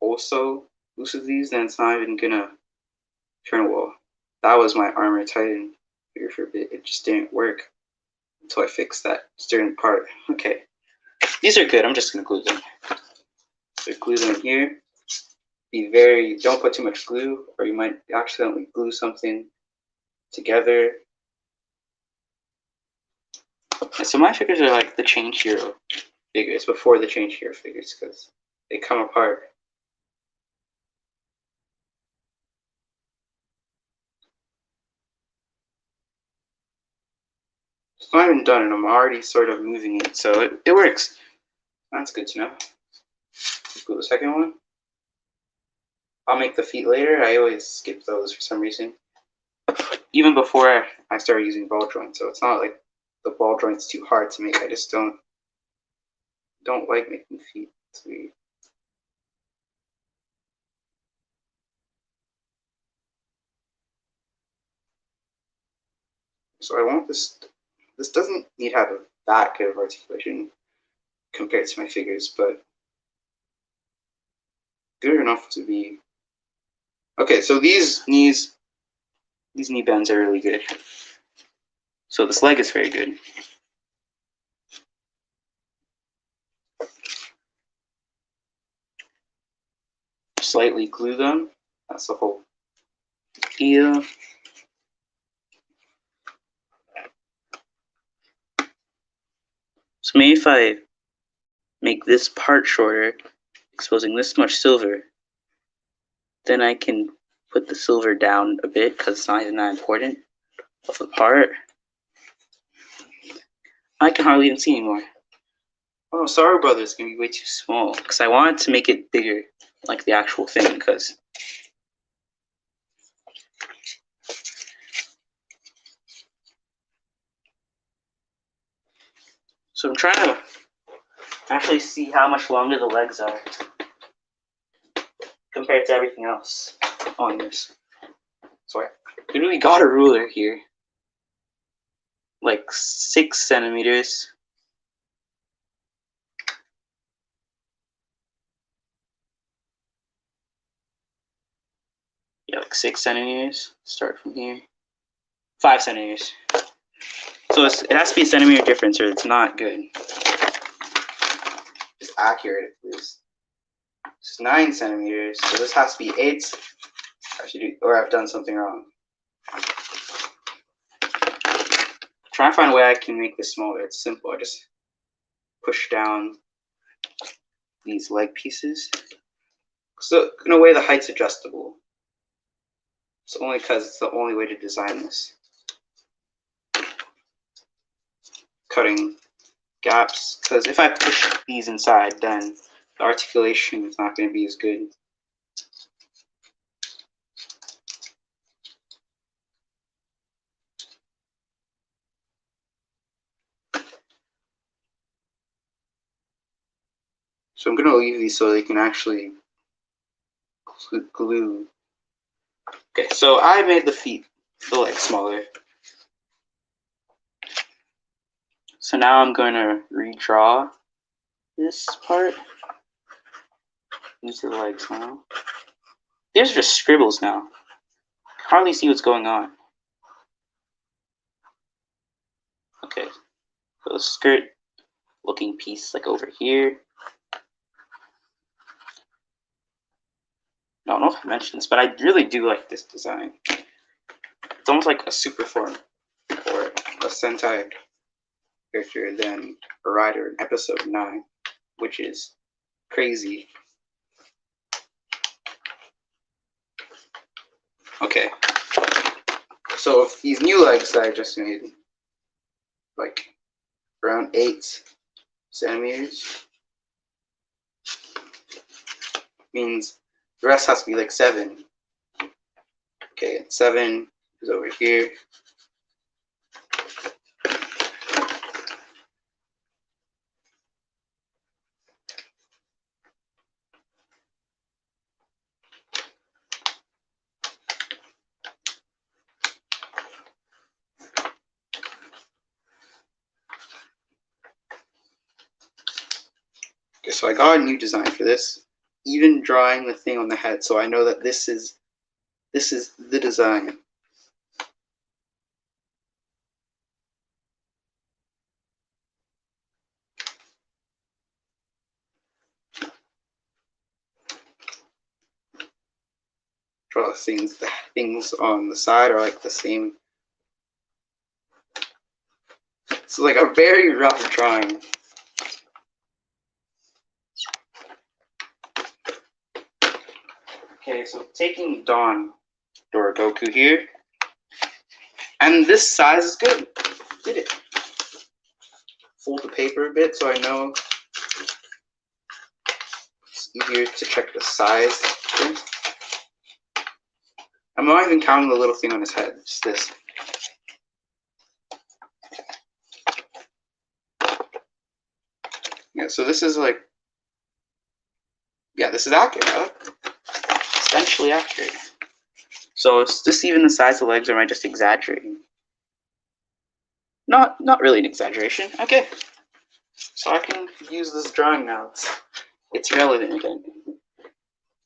also loose of these, then it's not even gonna turn well. That was my armor tighten here for a bit. It just didn't work until I fixed that certain part. Okay, these are good. I'm just gonna glue them. So glue them here. Don't put too much glue, or you might accidentally glue something together. And so my figures are like the Change Hero figures, before the Change Hero figures, because they come apart. It's not even done, and I'm already sort of moving it, so it works. That's good to know. Glue the second one. I'll make the feet later. I always skip those for some reason. Even before I started using ball joints, so it's not like the ball joint's too hard to make. I just don't like making feet. It's weird. So I want this. This doesn't need to have that good of articulation compared to my figures, but good enough to be. Okay, so these knee bends are really good. So this leg is very good. slightly glue them. That's the whole idea. So maybe if I make this part shorter, exposing this much silver, then I can put the silver down a bit because it's not even that important of the part. I can hardly even see anymore. Oh, sorry, brother, it's gonna be way too small because I wanted to make it bigger, like the actual thing. Because so I'm trying to actually see how much longer the legs are compared to everything else on this. So I literally got a ruler here, like 6 centimeters. Yeah, like 6 centimeters. Start from here. 5 centimeters. So it has to be a centimeter difference or it's not good. It's accurate at least. It's 9 centimeters, so this has to be 8. Or I've done something wrong. Try to find a way I can make this smaller. It's simple. I just push down these leg pieces. So in a way, the height's adjustable. It's only because it's the only way to design this. Cutting gaps, because if I push these inside, then the articulation is not going to be as good. So I'm going to leave these so they can actually glue. Okay, so I made the legs smaller. So now I'm going to redraw this part. These are the legs now. These are just scribbles now. Hardly see what's going on. Okay, so the skirt looking piece like over here. I don't know if I mentioned this, but I really do like this design. It's almost like a super form or a Sentai character than a rider in episode 9, which is crazy. Okay, so if these new legs that I just made, like around 8 centimeters, means the rest has to be like 7. Okay, 7 is over here. Okay, so I got a new design for this. Even drawing the thing on the head, so I know that this is the design. Draw things. The things on the side are like the same. It's like a very rough drawing. Okay, so taking Dawn or Goku here, and this size is good. Did it? Fold the paper a bit so I know it's easier to check the size. I'm not even counting the little thing on his head, just this. Yeah, so this is like, yeah, this is accurate. Huh? Essentially accurate. So is this even the size of the legs, or am I just exaggerating? Not really an exaggeration. Okay. So I can use this drawing now. It's relevant again.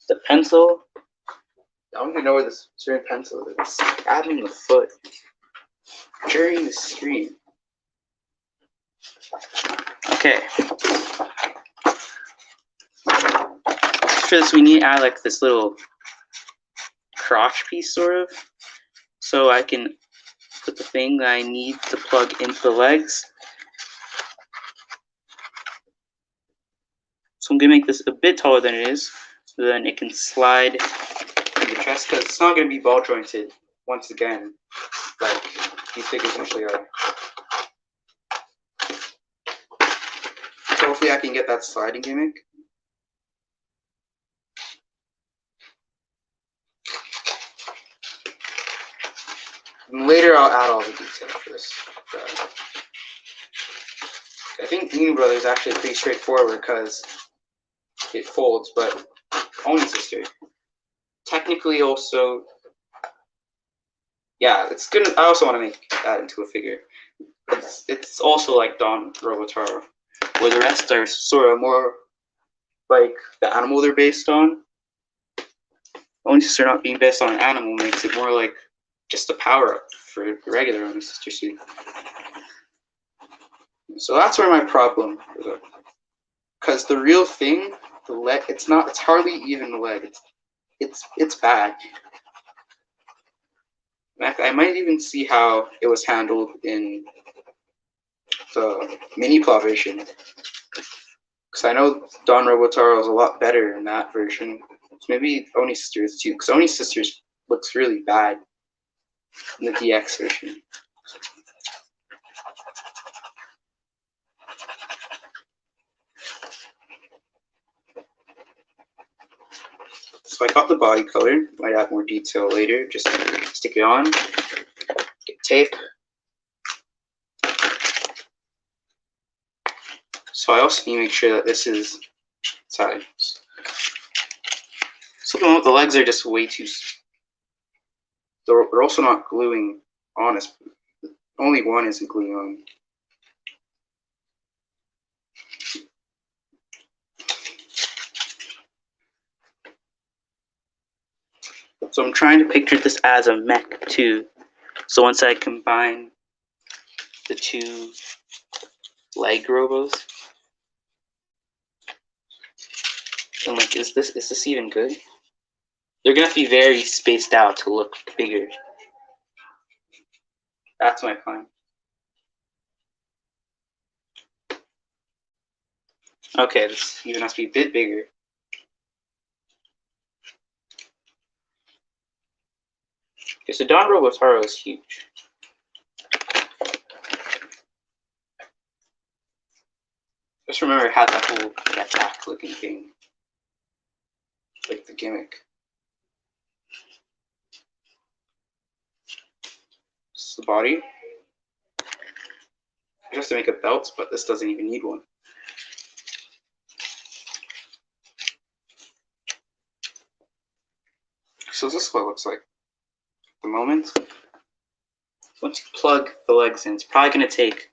The pencil. I don't even know where this certain pencil is. It's adding the foot during the stream. Okay. after this, we need to add like this little crotch piece, sort of, so I can put the thing that I need to plug into the legs. So I'm gonna make this a bit taller than it is, so then it can slide in the chest, because it's not gonna be ball jointed once again, like these figures usually are. So hopefully I can get that sliding gimmick. And later I'll add all the details for this. I think New Brother is actually pretty straightforward because it folds, but Oni Sister technically also, yeah, it's gonna. I also want to make that into a figure. It's also like Don Robotaro, where the rest are sort of more like the animal they're based on. Oni Sister not being based on an animal makes it more like just a power up for the regular Oni Sister suit. So that's where my problem is, because the real thing, the leg, it's hardly even the leg. It's bad. In fact, I might even see how it was handled in the mini plot version, because I know Don Robotaro is a lot better in that version. So maybe Oni Sisters too, because Oni Sisters looks really bad in the DX version. So I got the body color. Might add more detail later. Just stick it on. Get tape. So I also need to make sure that this is sides. So the legs are just way too. They're also not gluing on. Only one isn't gluing on. So I'm trying to picture this as a mech too. So once I combine the two leg robos, and like, is this even good? They're gonna have to be very spaced out to look bigger. That's my plan. Okay, this even has to be a bit bigger. Okay, so Don Robotaro is huge. Just remember it had that whole jetpack looking thing. Like the gimmick. This is the body. I have to make a belt, but this doesn't even need one. So this is what it looks like at the moment. Once you plug the legs in, it's probably going to take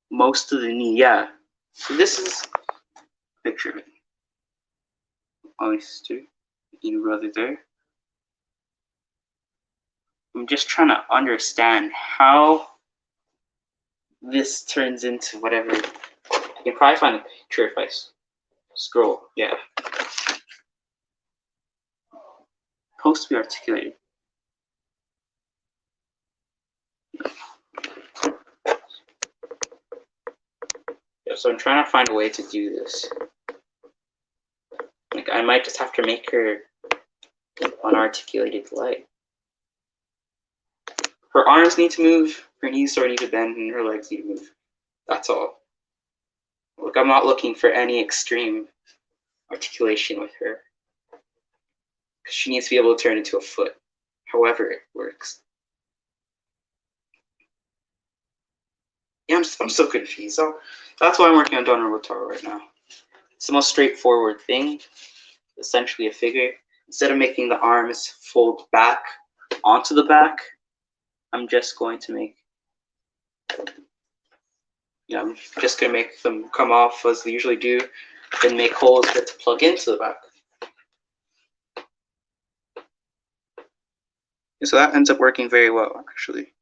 most of the knee. Yeah. So this is a picture of it. Honest, you brother there. I'm just trying to understand how this turns into whatever. You can probably find a picture if I scroll. Yeah. Supposed to be articulated. Yeah, so I'm trying to find a way to do this. Like, I might just have to make her an unarticulated leg. Her arms need to move, her knees sort of need to bend, and her legs need to move. That's all. Look, I'm not looking for any extreme articulation with her. She needs to be able to turn into a foot, however it works. Yeah, I'm so confused. So that's why I'm working on Don Robotaro right now. It's the most straightforward thing, essentially a figure. Instead of making the arms fold back onto the back, I'm just going to make, I'm just going to make them come off as they usually do, then make holes for it to plug into the back. So that ends up working very well, actually.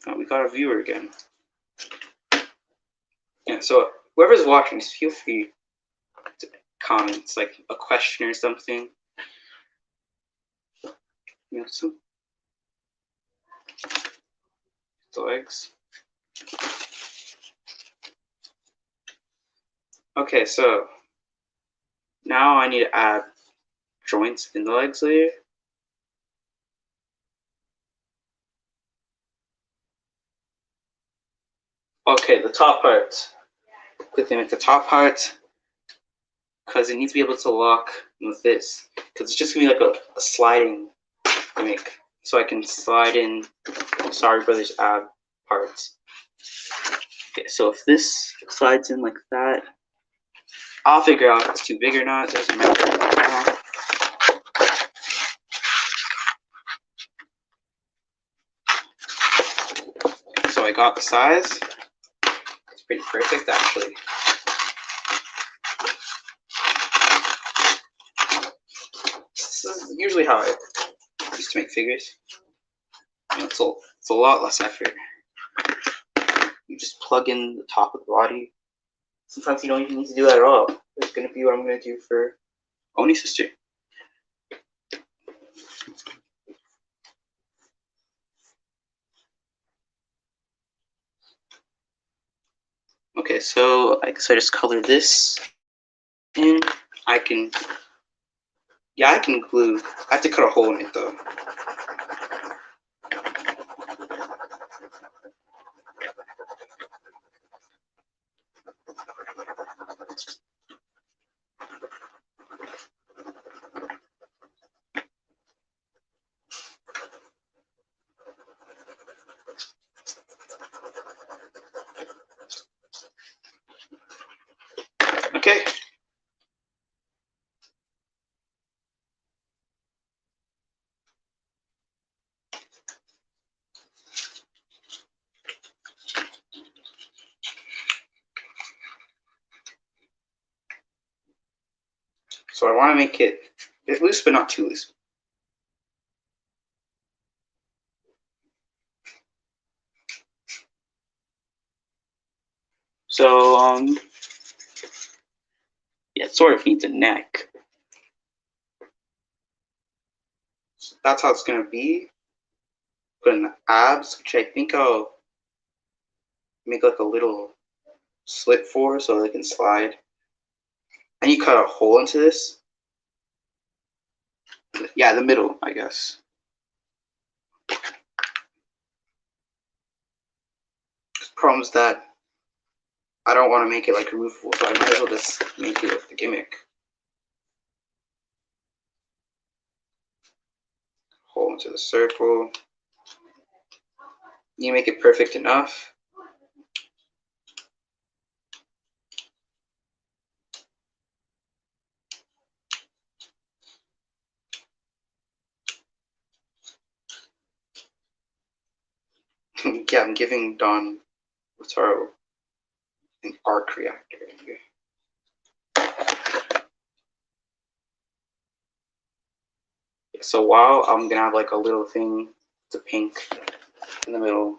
Oh, we got a viewer again. Yeah, so whoever's watching, feel free comments, like a question or something. You know, some the legs. Okay, so now I need to add joints in the legs layer. Okay, the top part. Quickly make the top part because it needs to be able to lock with this. Because it's just gonna be like a sliding gimmick. So I can slide in Sorry Brothers ab parts. Okay, so if this slides in like that, I'll figure out if it's too big or not. It doesn't matter. So I got the size. It's pretty perfect actually. This is usually how I used to make figures. You know, it's a lot less effort. You just plug in the top of the body. Sometimes you don't even need to do that at all. It's going to be what I'm going to do for Oni's sister. Okay, so I guess I just color this in. I can glue. I have to cut a hole in it though. Okay. So I want to make it a bit loose, but not too loose. So yeah, it sort of needs a neck. So that's how it's gonna be. Put in the abs, which I think I'll make like a little slit for so they can slide. And you cut a hole into this. Yeah, the middle, I guess. The problem is that I don't want to make it like removable, so I might as well just make it with the gimmick. Hole into the circle. You make it perfect enough. Yeah, I'm giving Don Wataru an arc reactor here. So while I'm gonna have like a little thing, the pink in the middle.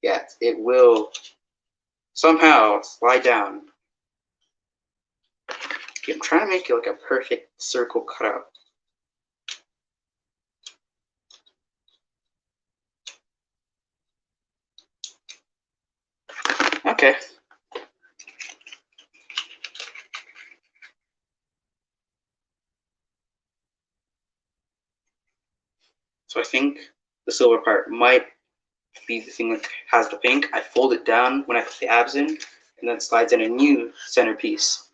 Yeah, it will somehow slide down. Okay, I'm trying to make it like a perfect circle cutout. Okay. So I think the silver part might be the thing that has the pink. I fold it down when I put the abs in, and then slides in a new centerpiece.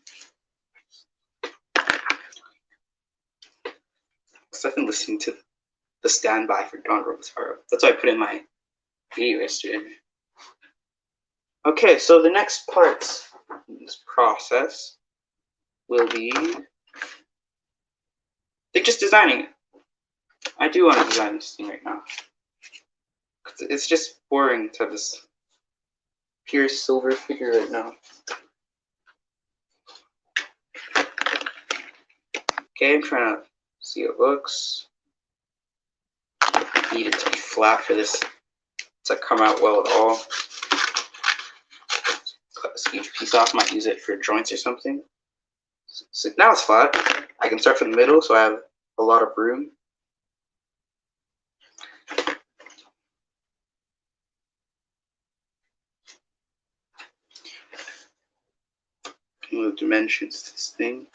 So I've been listening to the standby for Don Robotaro. That's what I put in my video yesterday. Okay, so the next part in this process will be just designing it. I do want to design this thing right now. It's just boring to have this pure silver figure right now. Okay, I'm trying to see how it looks. I need it to be flat for this to come out well at all. cut this huge piece off. Might use it for joints or something. So now it's flat. I can start from the middle, so I have a lot of room. Move dimensions to this thing.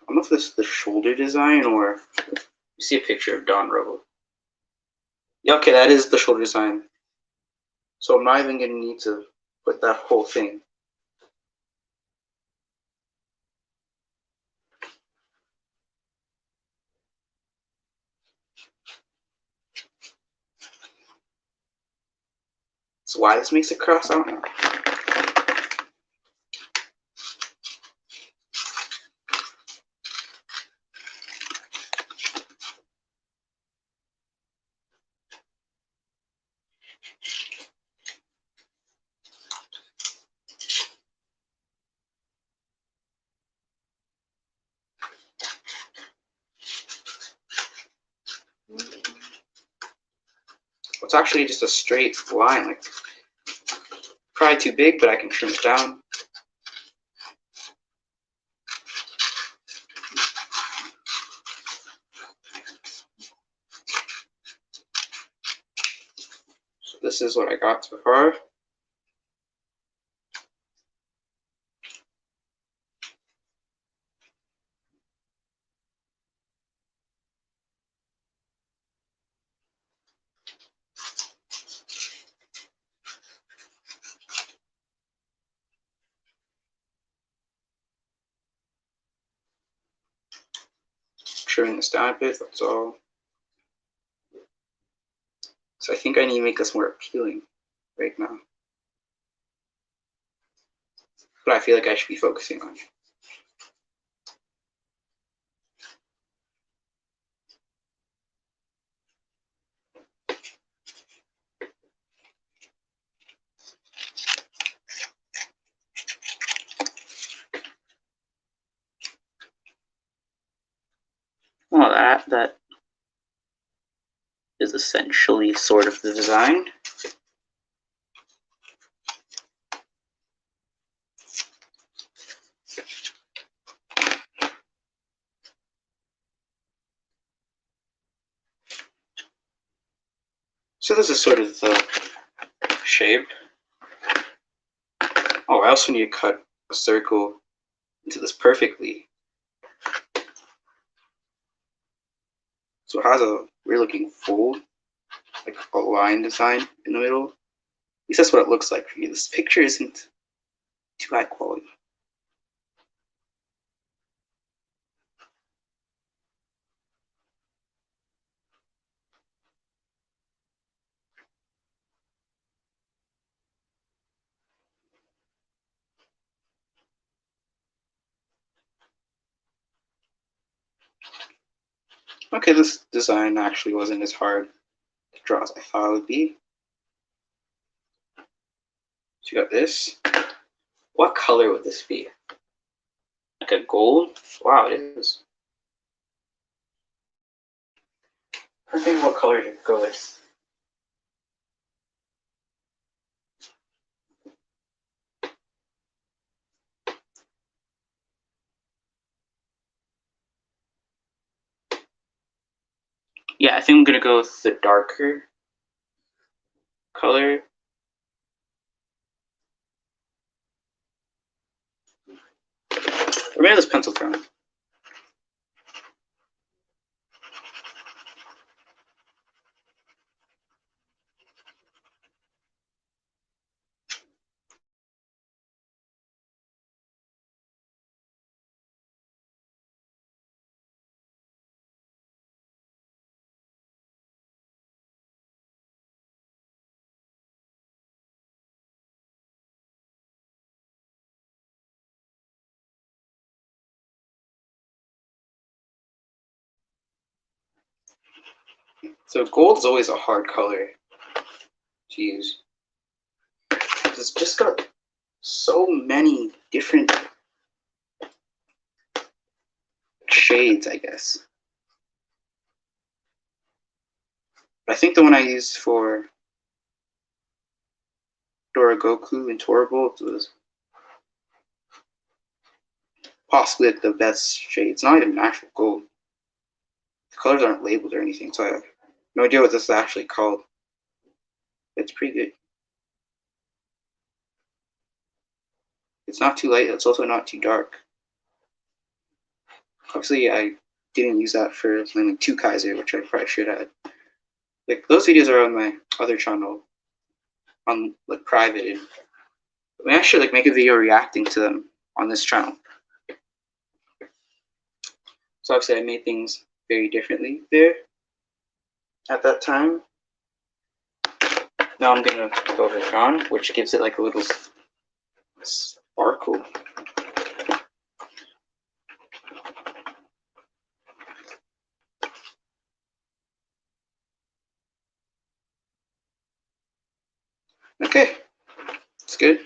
I don't know if this is the shoulder design or you see a picture of Don Rebel. Yeah, okay, that is the shoulder design. So I'm not even gonna need to put that whole thing. So why this makes it cross, I don't know. It's actually just a straight line, like probably too big, but I can trim it down. So this is what I got so far. Trimming this down a bit, that's all. So I think I need to make this more appealing right now. But I feel like I should be focusing on it. Well, that is essentially sort of the design. So this is sort of the shape. Oh, I also need to cut a circle into this perfectly. So it has a weird looking fold, like a line design in the middle. At least that's what it looks like for me. This picture isn't too high quality. Okay, this design actually wasn't as hard to draw as I thought it would be. So you got this. What color would this be? Like a gold? Wow, it is. I think what color to go with. Yeah, I think I'm gonna go with the darker color. Or maybe this pencil tone. So gold is always a hard color to use. It's just got so many different shades, I guess. But I think the one I used for Dorogoku and Torbolt was possibly like the best shade. It's not even actual gold. The colors aren't labeled or anything, so I have no idea what this is actually called. It's pretty good. It's not too light, it's also not too dark. Obviously, I didn't use that for like 2 Kaiser, which I probably should have. Like, those videos are on my other channel, on like private. I actually like make a video reacting to them on this channel. So obviously I made things very differently there at that time. Now I'm gonna go over it on, which gives it like a little sparkle. Okay, it's good.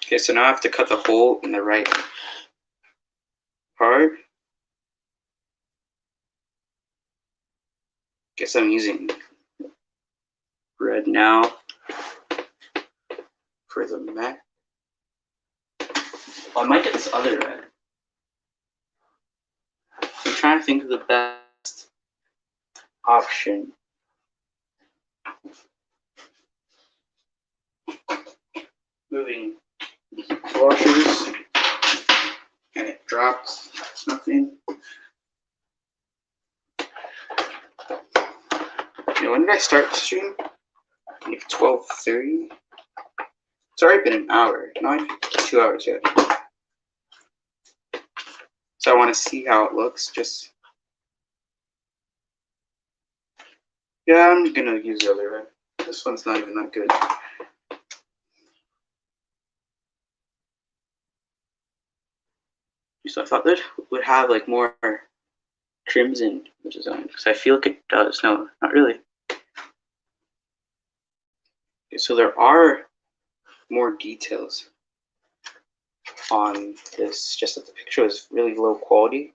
Okay, so now I have to cut the hole in the right part. Guess I'm using red now for the mat. Oh, I might get this other red. I'm trying to think of the best option. Moving washers, and it drops. That's nothing. When did I start the stream? Like 12:30. It's already been an hour, not 2 hours yet. So I want to see how it looks. Just yeah, I'm gonna use the other red. This one's not even that good. So I thought that would have like more crimson, which is on, because I feel like it does. No, not really. Okay, so there are more details on this, just that the picture is really low quality.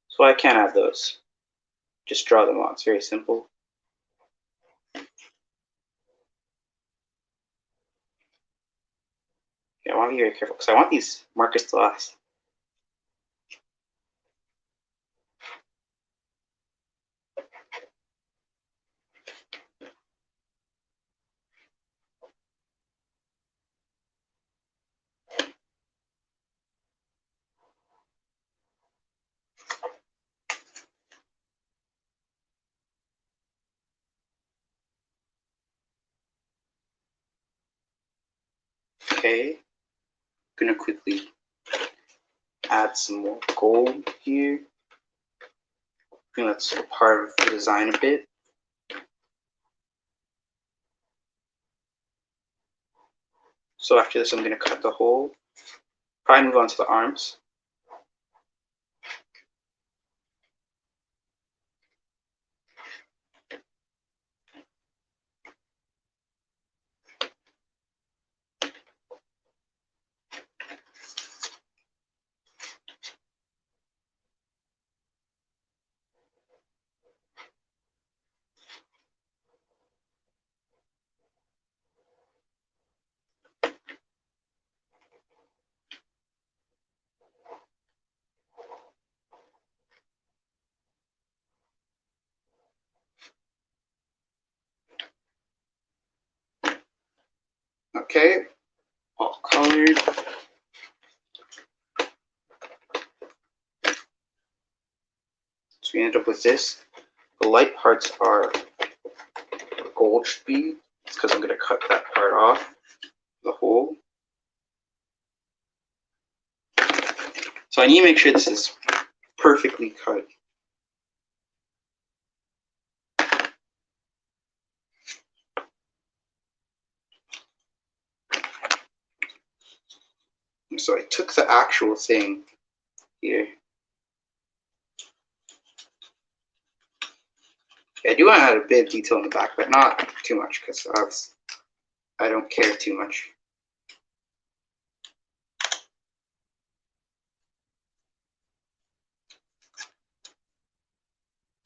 So I can't add those. Just draw them on. It's very simple. Yeah, I want to be very careful because I want these markers to last. Okay, I'm gonna quickly add some more gold here. I think that's a part of the design a bit. So after this, I'm gonna cut the hole. Probably move on to the arms. Okay, all colored. So we end up with this. The light parts are gold should be. It's because I'm going to cut that part off, the hole. So I need to make sure this is perfectly cut. So I took the actual thing here. I do want to add a bit of detail in the back, but not too much because I don't care too much.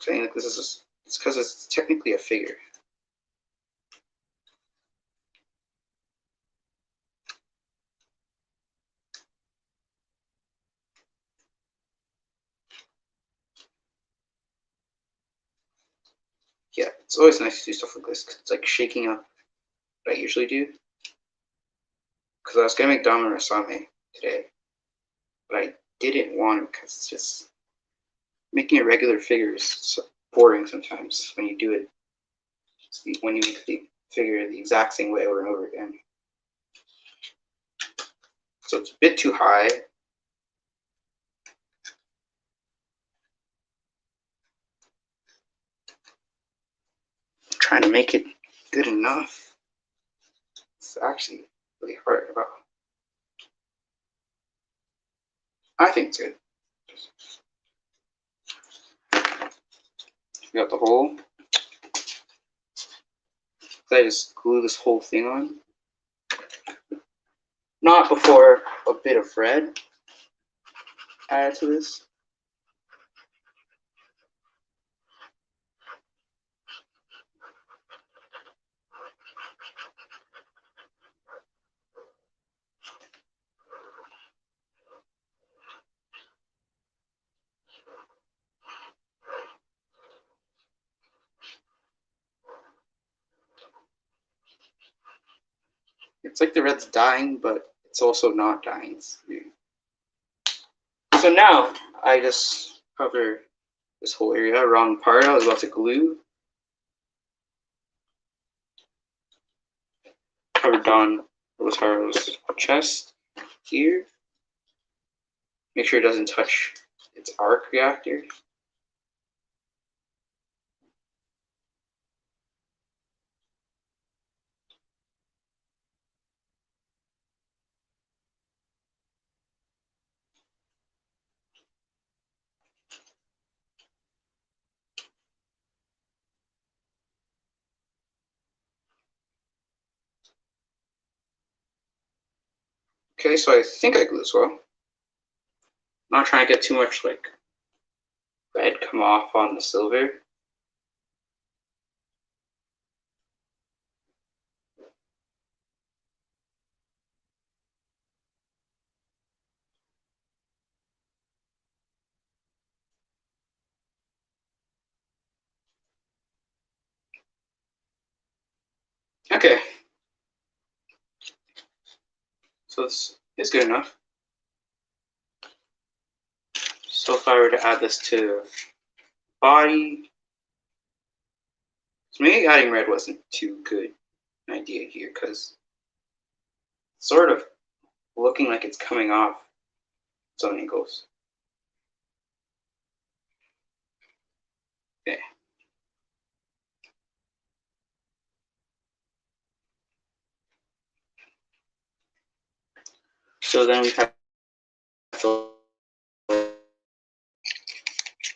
Saying that this is it's because it's technically a figure. Yeah, it's always nice to do stuff like this because it's like shaking up what I usually do. Because I was gonna make Dama Rasame today, but I didn't want to because it's just making a regular figure is so boring sometimes when you do it. When you make the figure the exact same way over and over again. So it's a bit too high. I'm trying to make it good enough. It's actually really hard. I think it's good. You got the hole. I just glue this whole thing on. Not before a bit of red added to this. It's like the red's dying, but it's also not dying. It's weird. So now I just cover this whole area. Wrong part. I was about to glue. Covered on Rotaro's chest here. Make sure it doesn't touch its arc reactor. Okay, so I think I glue this well. Not trying to get too much like red come off on the silver. Okay. So this is good enough. So if I were to add this to body, so maybe adding red wasn't too good an idea here because it's sort of looking like it's coming off some angles. Okay. So then we have the,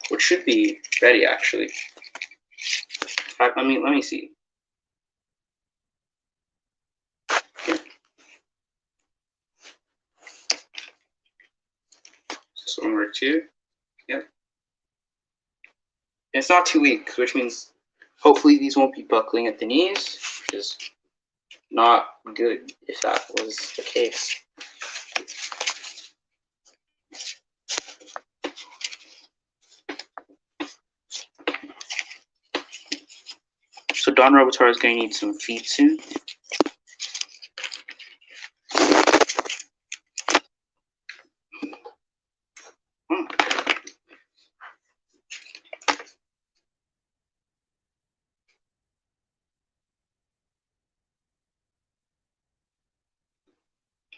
which should be ready actually. In fact, let me see. So one or two. Yep. And it's not too weak, which means hopefully these won't be buckling at the knees, which is not good if that was the case. So Don Robotaro is going to need some feet soon.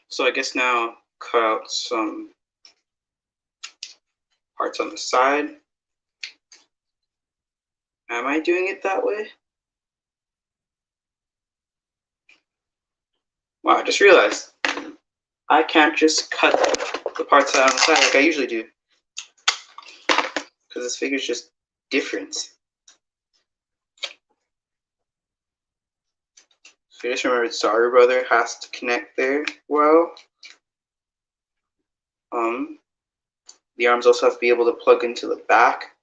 So I guess now cut out some parts on the side. Am I doing it that way? Wow, I just realized I can't just cut the parts out on the side like I usually do, because this figure's just different. So just remember, the solder brother has to connect there well. The arms also have to be able to plug into the back.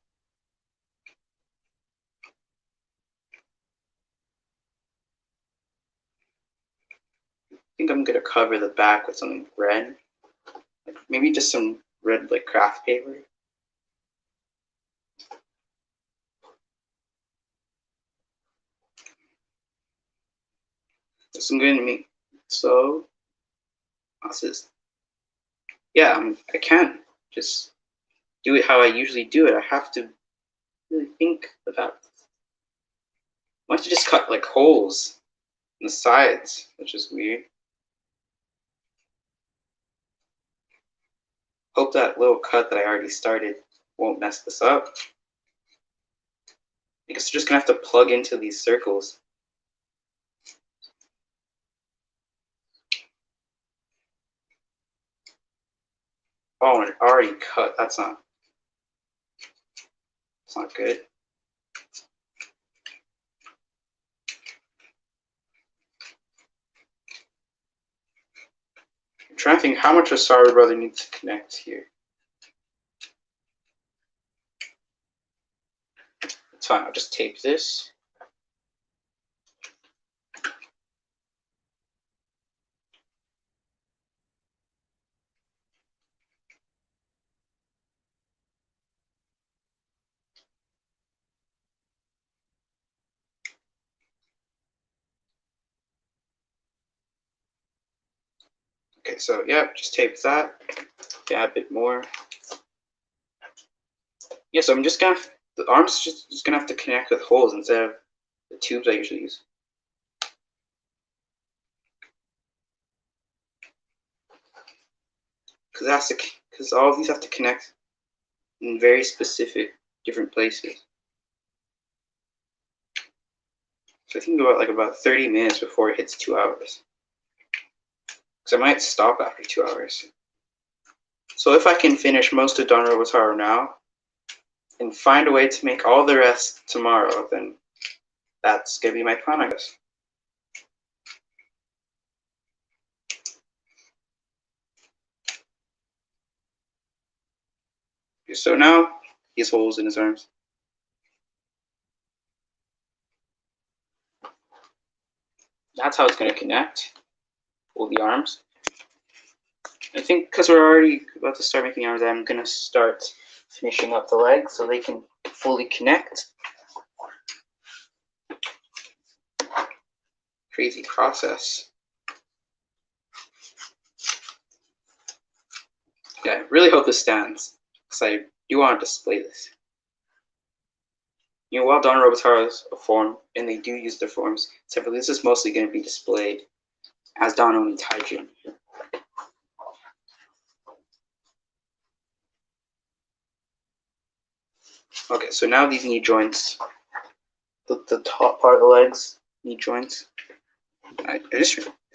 I think I'm gonna cover the back with something red, like maybe just some red like craft paper. So I'm gonna make yeah, I can't just do it how I usually do it. I have to really think about it. I want to just cut like holes in the sides, which is weird. Hope that little cut that I already started won't mess this up. Because you're just gonna have to plug into these circles. Oh, and it already cut. That's not good. I'm trying to think how much a solder brother needs to connect here. It's fine. I'll just tape this. Okay, so yeah, just tape that. Add a bit more. Yeah, so I'm just gonna, the arms just gonna have to connect with holes instead of the tubes I usually use. Because all of these have to connect in very specific different places. So I think about 30 minutes before it hits 2 hours. Because I might stop after 2 hours. So if I can finish most of Don Robotaro now, and find a way to make all the rest tomorrow, then that's gonna be my plan, I guess. So now he has holes in his arms. That's how it's gonna connect. Pull the arms. I think because we're already about to start making arms, I'm gonna start finishing up the legs so they can fully connect. Crazy process. Yeah, I really hope this stands, because I do want to display this. You know, while Don Robotaro is a form, and they do use their forms separately, this is mostly going to be displayed as Don Onitaijin. Okay, so now these knee joints, the top part of the legs, knee joints.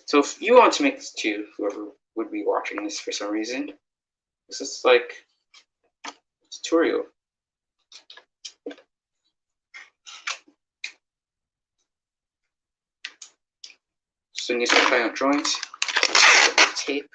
So if you want to make this too, whoever would be watching this for some reason, this is like a tutorial. So you need to try out joints, tape.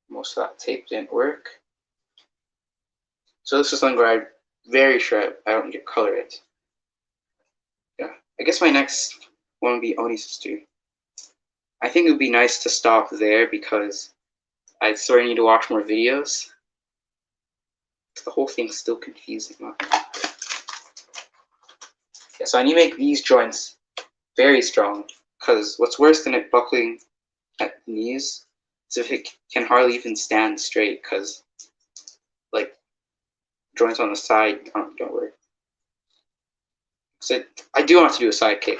Most of that tape didn't work. So this is something where I'm very sure I don't need to color it. Yeah, I guess my next one would be Oni's sister. I think it would be nice to stop there because I sort of need to watch more videos. The whole thing's still confusing. Yeah, so I need to make these joints very strong because what's worse than it buckling at the knees is if it can hardly even stand straight because like joints on the side don't work. So I do want to do a Sidekick.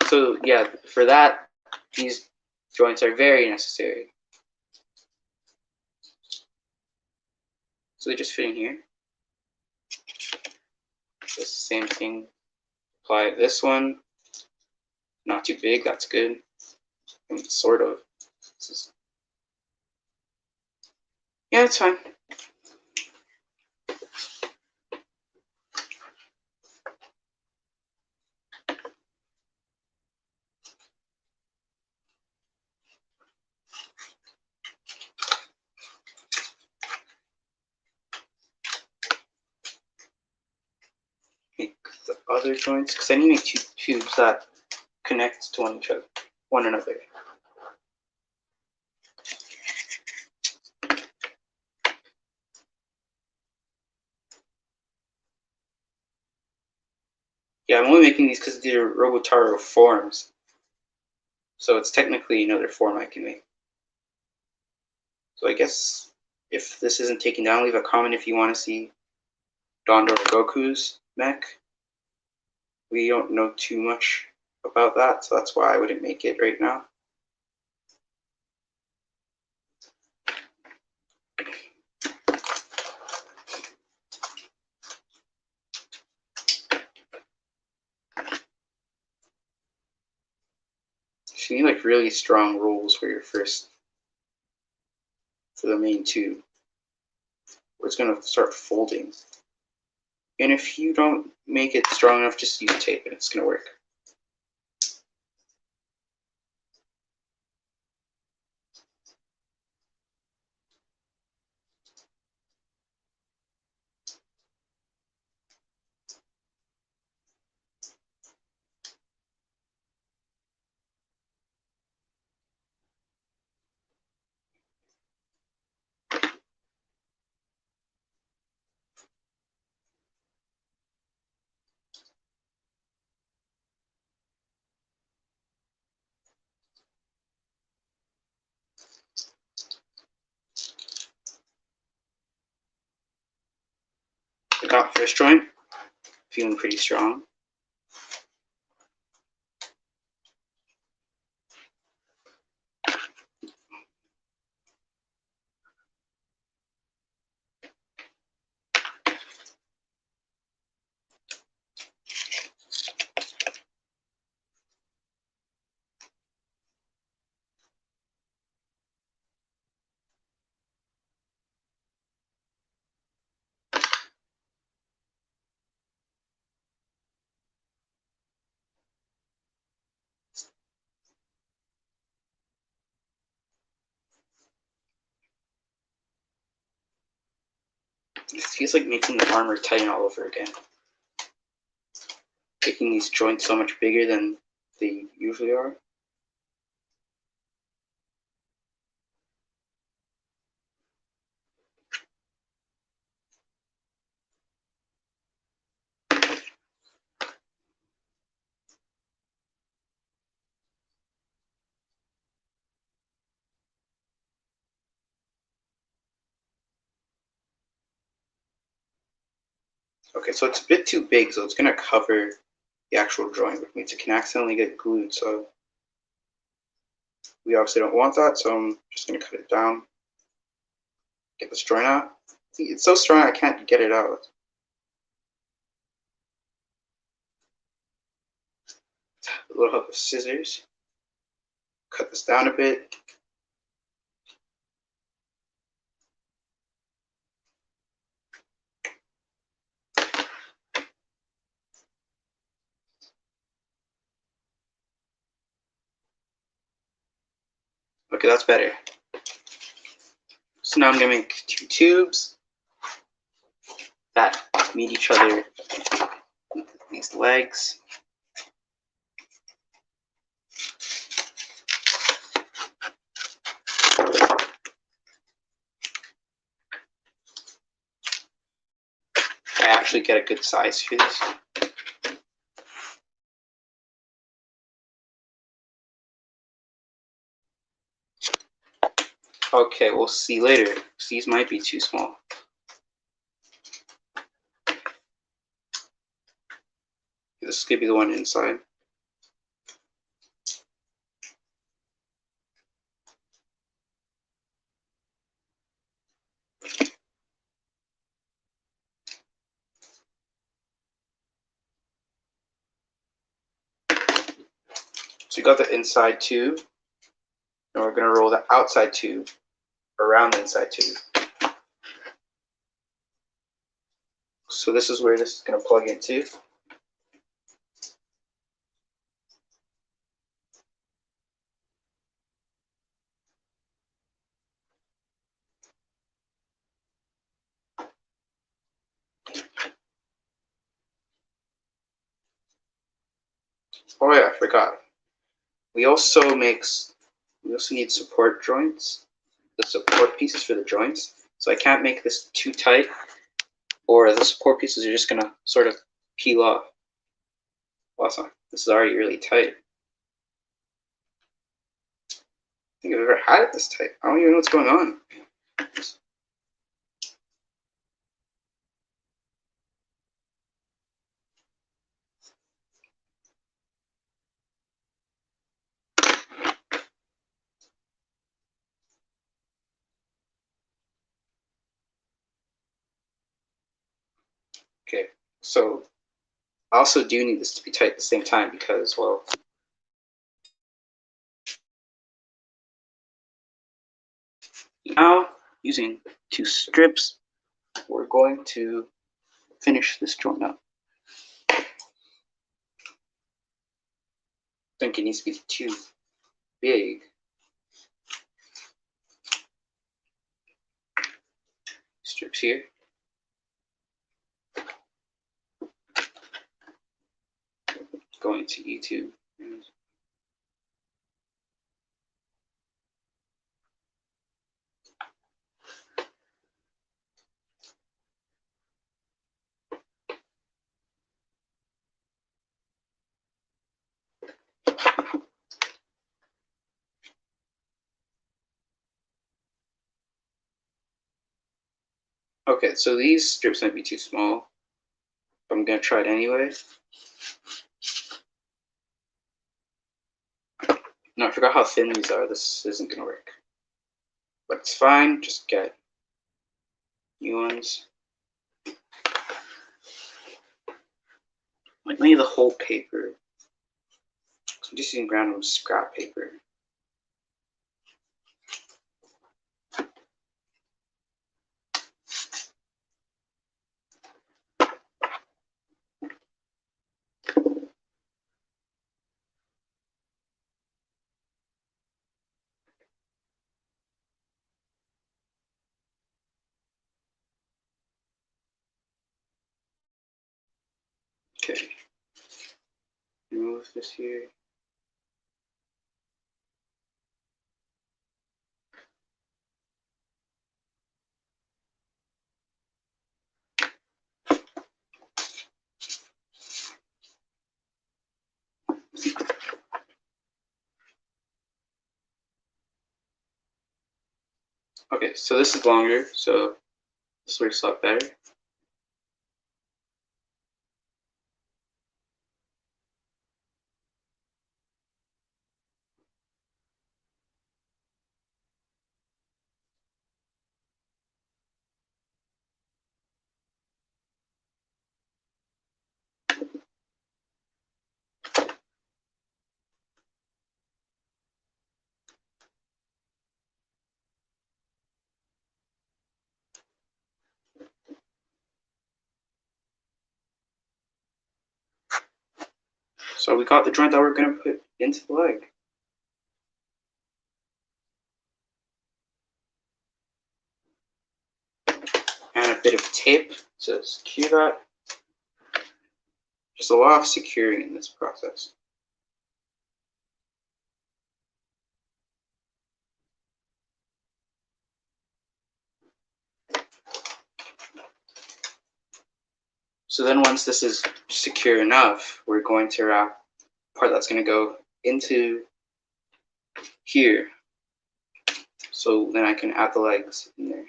So yeah, for that, these joints are very necessary. So they just fit in here. Just the same thing. Apply this one. Not too big, that's good. I mean, sort of. Yeah, it's fine. Make the other joints, because I need to make two tubes that connect to one another. Yeah, I'm only making these because they're Robotaro forms. So it's technically another form I can make. So I guess if this isn't taken down, leave a comment if you want to see Don or Goku's mech. We don't know too much about that, so that's why I wouldn't make it right now. So you need like really strong rolls for the main tube, where it's gonna start folding. And if you don't make it strong enough, just use tape and it's gonna work. I got first joint, feeling pretty strong. It feels like making the armor tighten all over again. Making these joints so much bigger than they usually are. Okay, so it's a bit too big, so it's gonna cover the actual joint, which means it can accidentally get glued, so we obviously don't want that, so I'm just gonna cut it down. Get this joint out. See, it's so strong I can't get it out. A little help of scissors. Cut this down a bit. Okay, that's better. So now I'm gonna make two tubes that meet each other. These legs. I actually get a good size for this. Okay, we'll see later. These might be too small. This could be the one inside. So you got the inside tube, and we're going to roll the outside tube around the inside tube. So this is where this is going to plug into. Oh yeah, I forgot. We also need support joints, the support pieces for the joints. So I can't make this too tight, or the support pieces are just gonna sort of peel off. Awesome. This is already really tight. I think I've ever had it this tight. I don't even know what's going on. Okay, so I also do need this to be tight at the same time because, well, now using 2 strips, we're going to finish this joint up. I think it needs to be too big. Strips here. Going to YouTube. Okay, so these strips might be too small, but I'm going to try it anyway. No, I forgot how thin these are. This isn't going to work. But it's fine, just get new ones. Like maybe the whole paper. I'm just using random scrap paper. Okay. Remove this here. Okay, so this is longer, so this works a lot better. So we got the joint that we're going to put into the leg. And a bit of tape to secure that. Just a lot of securing in this process. So then once this is secure enough, we're going to wrap part that's going to go into here. So then I can add the legs in there.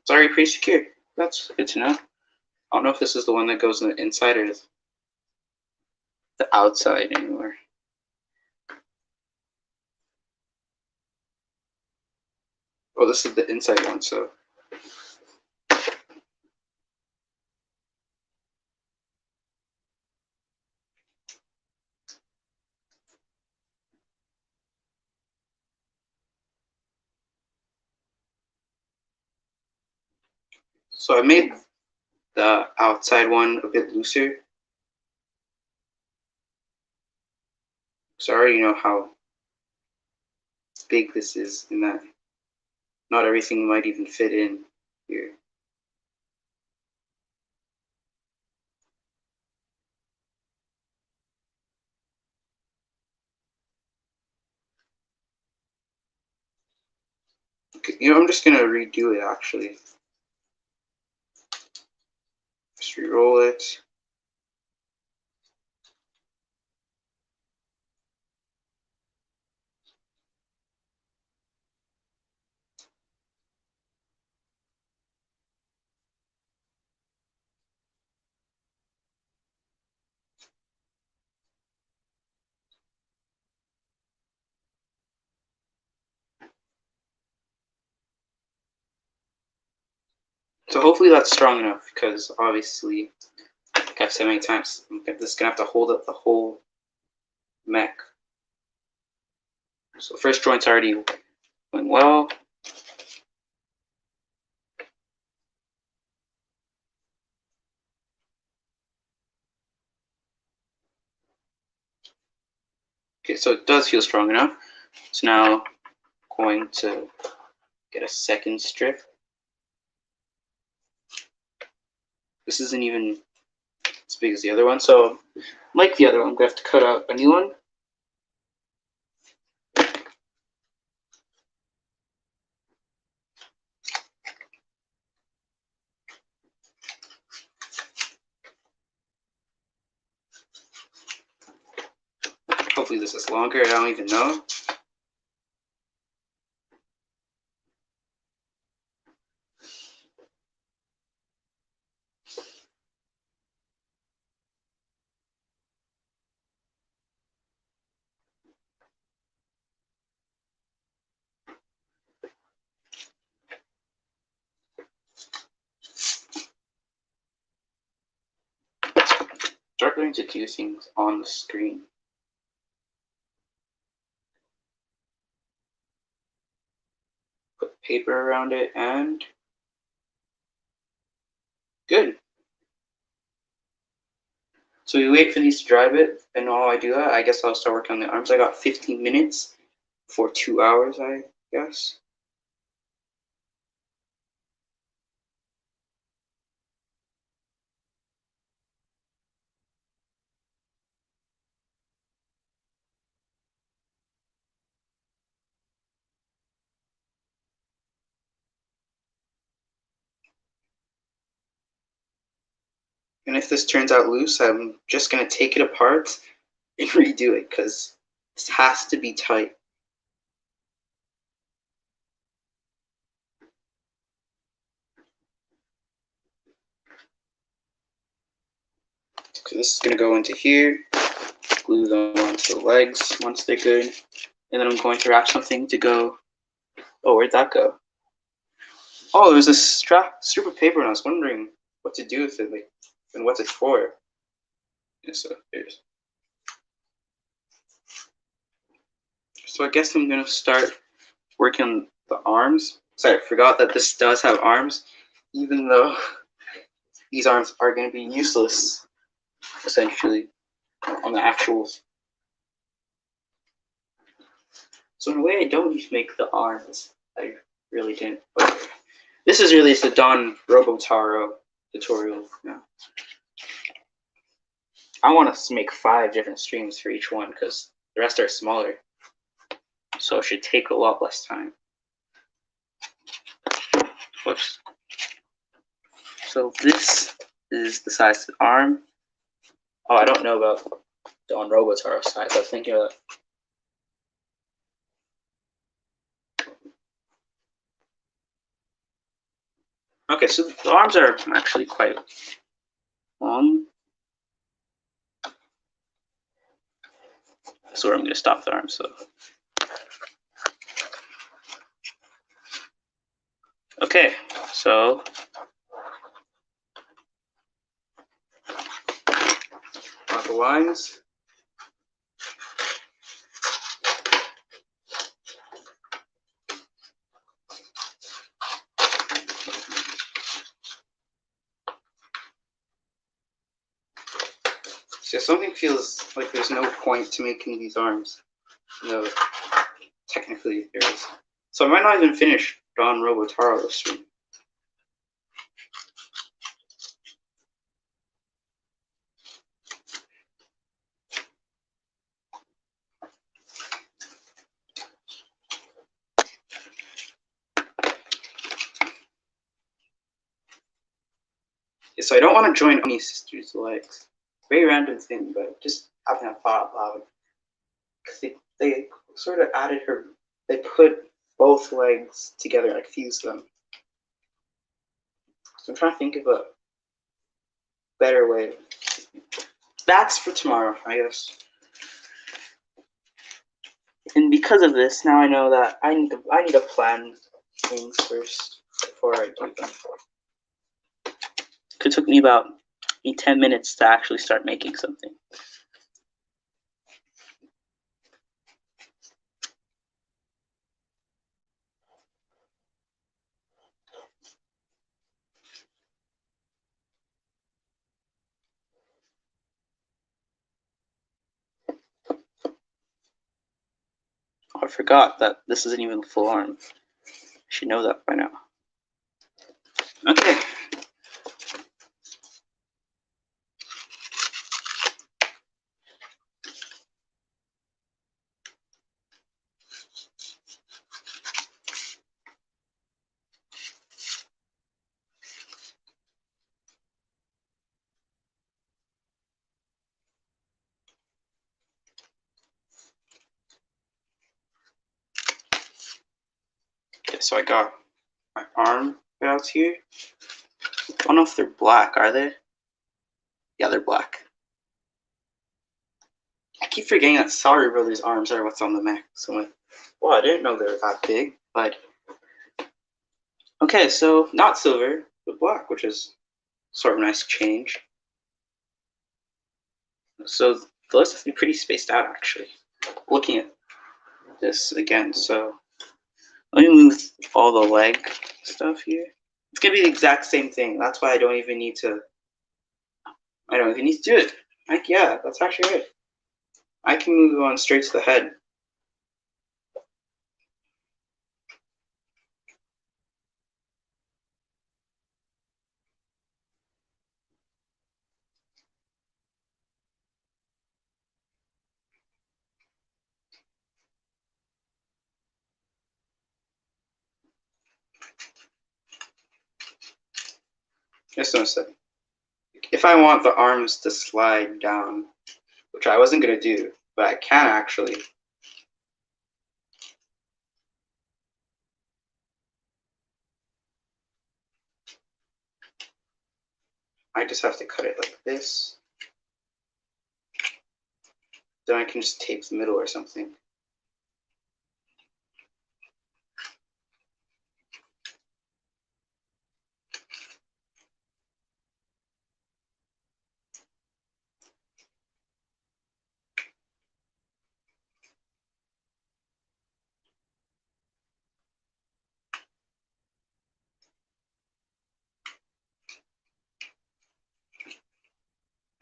It's already pretty secure. That's good to know. I don't know if this is the one that goes on the inside or the outside anymore. Oh, this is the inside one, so. So I made the outside one a bit looser. So I already know how big this is, and that not everything might even fit in here. Okay, I'm just gonna redo it actually. Just re-roll it. So hopefully that's strong enough, because obviously, like I've said many times, this is gonna have to hold up the whole mech. So the first joint's already went well. Okay, so it does feel strong enough. So now going to get a second strip. This isn't even as big as the other one, so like the other one, I'm gonna have to cut out a new one. Hopefully this is longer, I don't even know. Start learning to do things on the screen. Put paper around it and good. So we wait for these to dry a bit, and while I do that, I guess I'll start working on the arms. I got 15 minutes for 2 hours, I guess. And if this turns out loose, I'm just going to take it apart and redo it, because this has to be tight. So this is going to go into here, glue them onto the legs once they're good, and then I'm going to wrap something to go. Oh, where'd that go? Oh, there's a strip of paper, and I was wondering what to do with it, like, and what's it for. Yeah, so here's. So I guess I'm gonna start working on the arms. Sorry, I forgot that this does have arms, even though these arms are going to be useless, essentially, on the actuals. So in a way, I don't need to make the arms. I really didn't. But this is really the Don Robotaro tutorial. Yeah. I want to make 5 different streams for each one, because the rest are smaller. So it should take a lot less time. Whoops. So this is the size of the arm. Oh, I don't know about Don Robotaro size. I was thinking of Okay, so the arms are actually quite long. So I'm going to stop the arms. So Okay, so got the lines. So something feels like there's no point to making these arms. No, technically there is. So I might not even finish Don Robotaro this stream. So I don't want to join Oni sister's legs. Very random thing, but just having a thought out loud. Because they sort of added her, they put both legs together, like fused them. So I'm trying to think of a better way. That's for tomorrow, I guess. And because of this, now I know that I need to plan things first before I do them. It took me about 10 minutes to actually start making something. I forgot that this isn't even full arm. I should know that by now. Okay. So I got my arm belts here. I don't know if they're black, are they? Yeah, they're black. I keep forgetting that Sorry Brothers arms are what's on the mech. So I'm like, well, I didn't know they were that big, but okay, so not silver, but black, which is sort of a nice change. So those have to be pretty spaced out, actually. Looking at this again, so let me move all the leg stuff here. It's gonna be the exact same thing. That's why I don't even need to do it. Like, yeah, that's actually right. I can move on straight to the head. Just notice that. If I want the arms to slide down, which I wasn't gonna do, but I can actually. I just have to cut it like this. Then I can just tape the middle or something.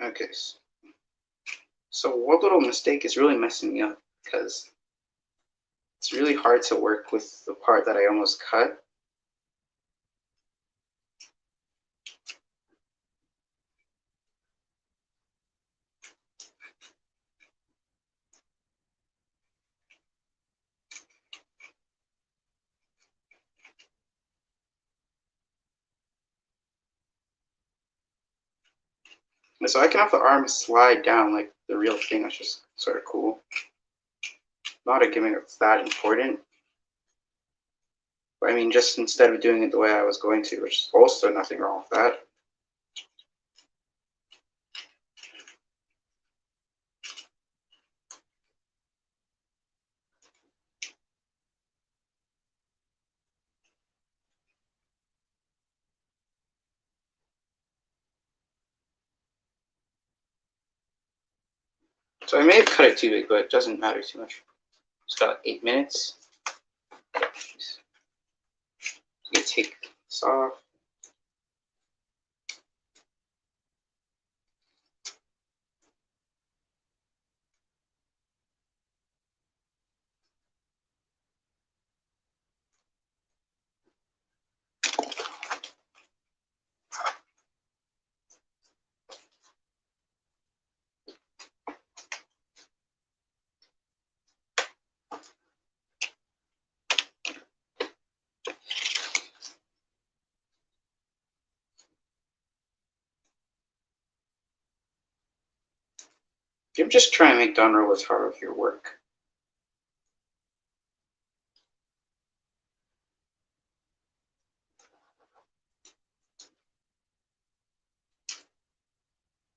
Okay. So one little mistake is really messing me up because it's really hard to work with the part that I almost cut. So I can have the arms slide down like the real thing, which is sort of cool. Not a gimmick that's that important. But I mean, just instead of doing it the way I was going to, which is also nothing wrong with that. So I may have cut it too big, but it doesn't matter too much. It's got 8 minutes. Just take this off. You're just trying to make Don roll as hard of your work.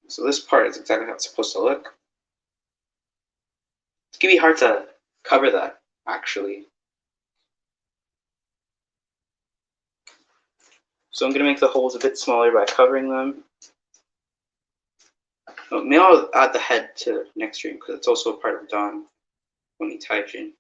So this part is exactly how it's supposed to look. It's gonna be hard to cover that, actually. So I'm gonna make the holes a bit smaller by covering them. Oh, maybe I'll add the head to next stream because it's also a part of Don Onitaijin.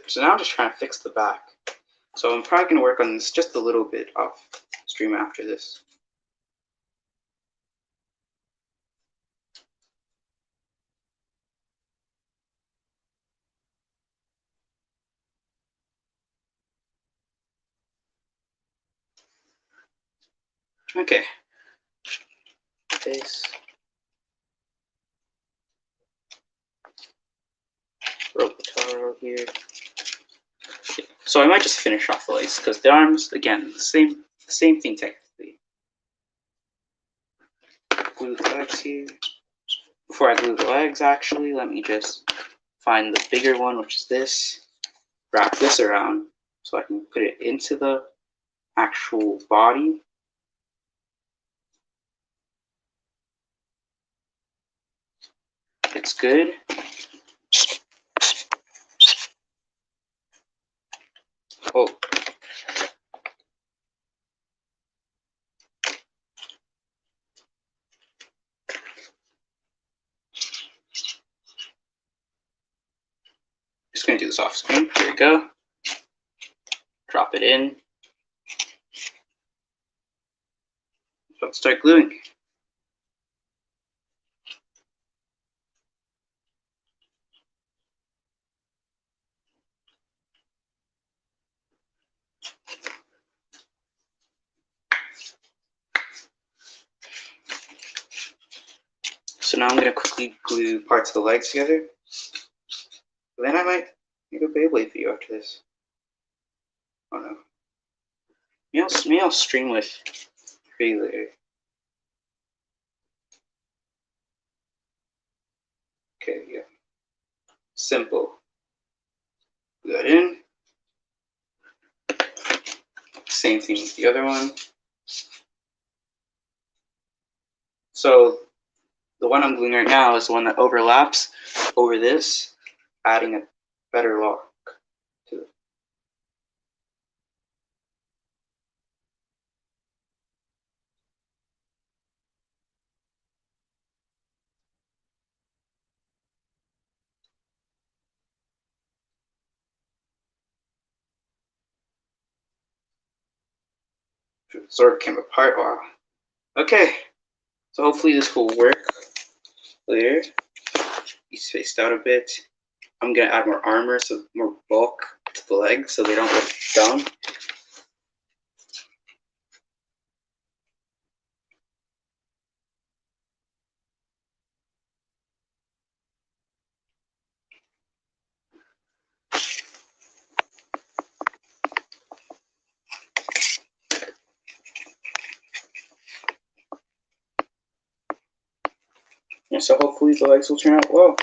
So now I'm just trying to fix the back. So I'm probably going to work on this just a little bit off stream after this. Okay. Face. Rope guitar here. So I might just finish off the legs because the arms, again, the same thing technically. Glue the legs here. Before I glue the legs, actually, let me just find the bigger one, which is this. Wrap this around so I can put it into the actual body. It's good. Oh. Just going to do this off screen. Here we go. Drop it in. Let's start gluing. So now I'm going to quickly glue parts of the legs together. Then I might make a Beyblade video after this. Oh no. Maybe I'll stream with Free later. Okay, yeah. Simple. Glue that in. Same thing with the other one. So the one I'm gluing right now is the one that overlaps over this, adding a better lock to it. to absorb came apart. Wow. Okay, so hopefully this will work later. Be spaced out a bit. I'm gonna add more armor, so more bulk to the legs, so they don't look down. Yeah, so hopefully the legs will turn out well.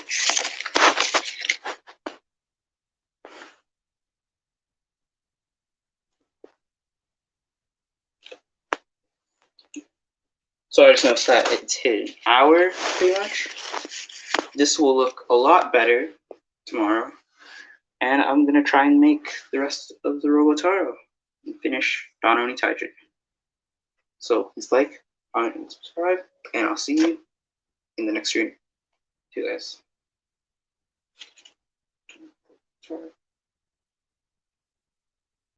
So I just noticed that it's hit an hour pretty much. This will look a lot better tomorrow. And I'm gonna try and make the rest of the Robotaro and finish Don Onitaijin. So please like, comment, and subscribe, and I'll see you in the next stream. See you guys.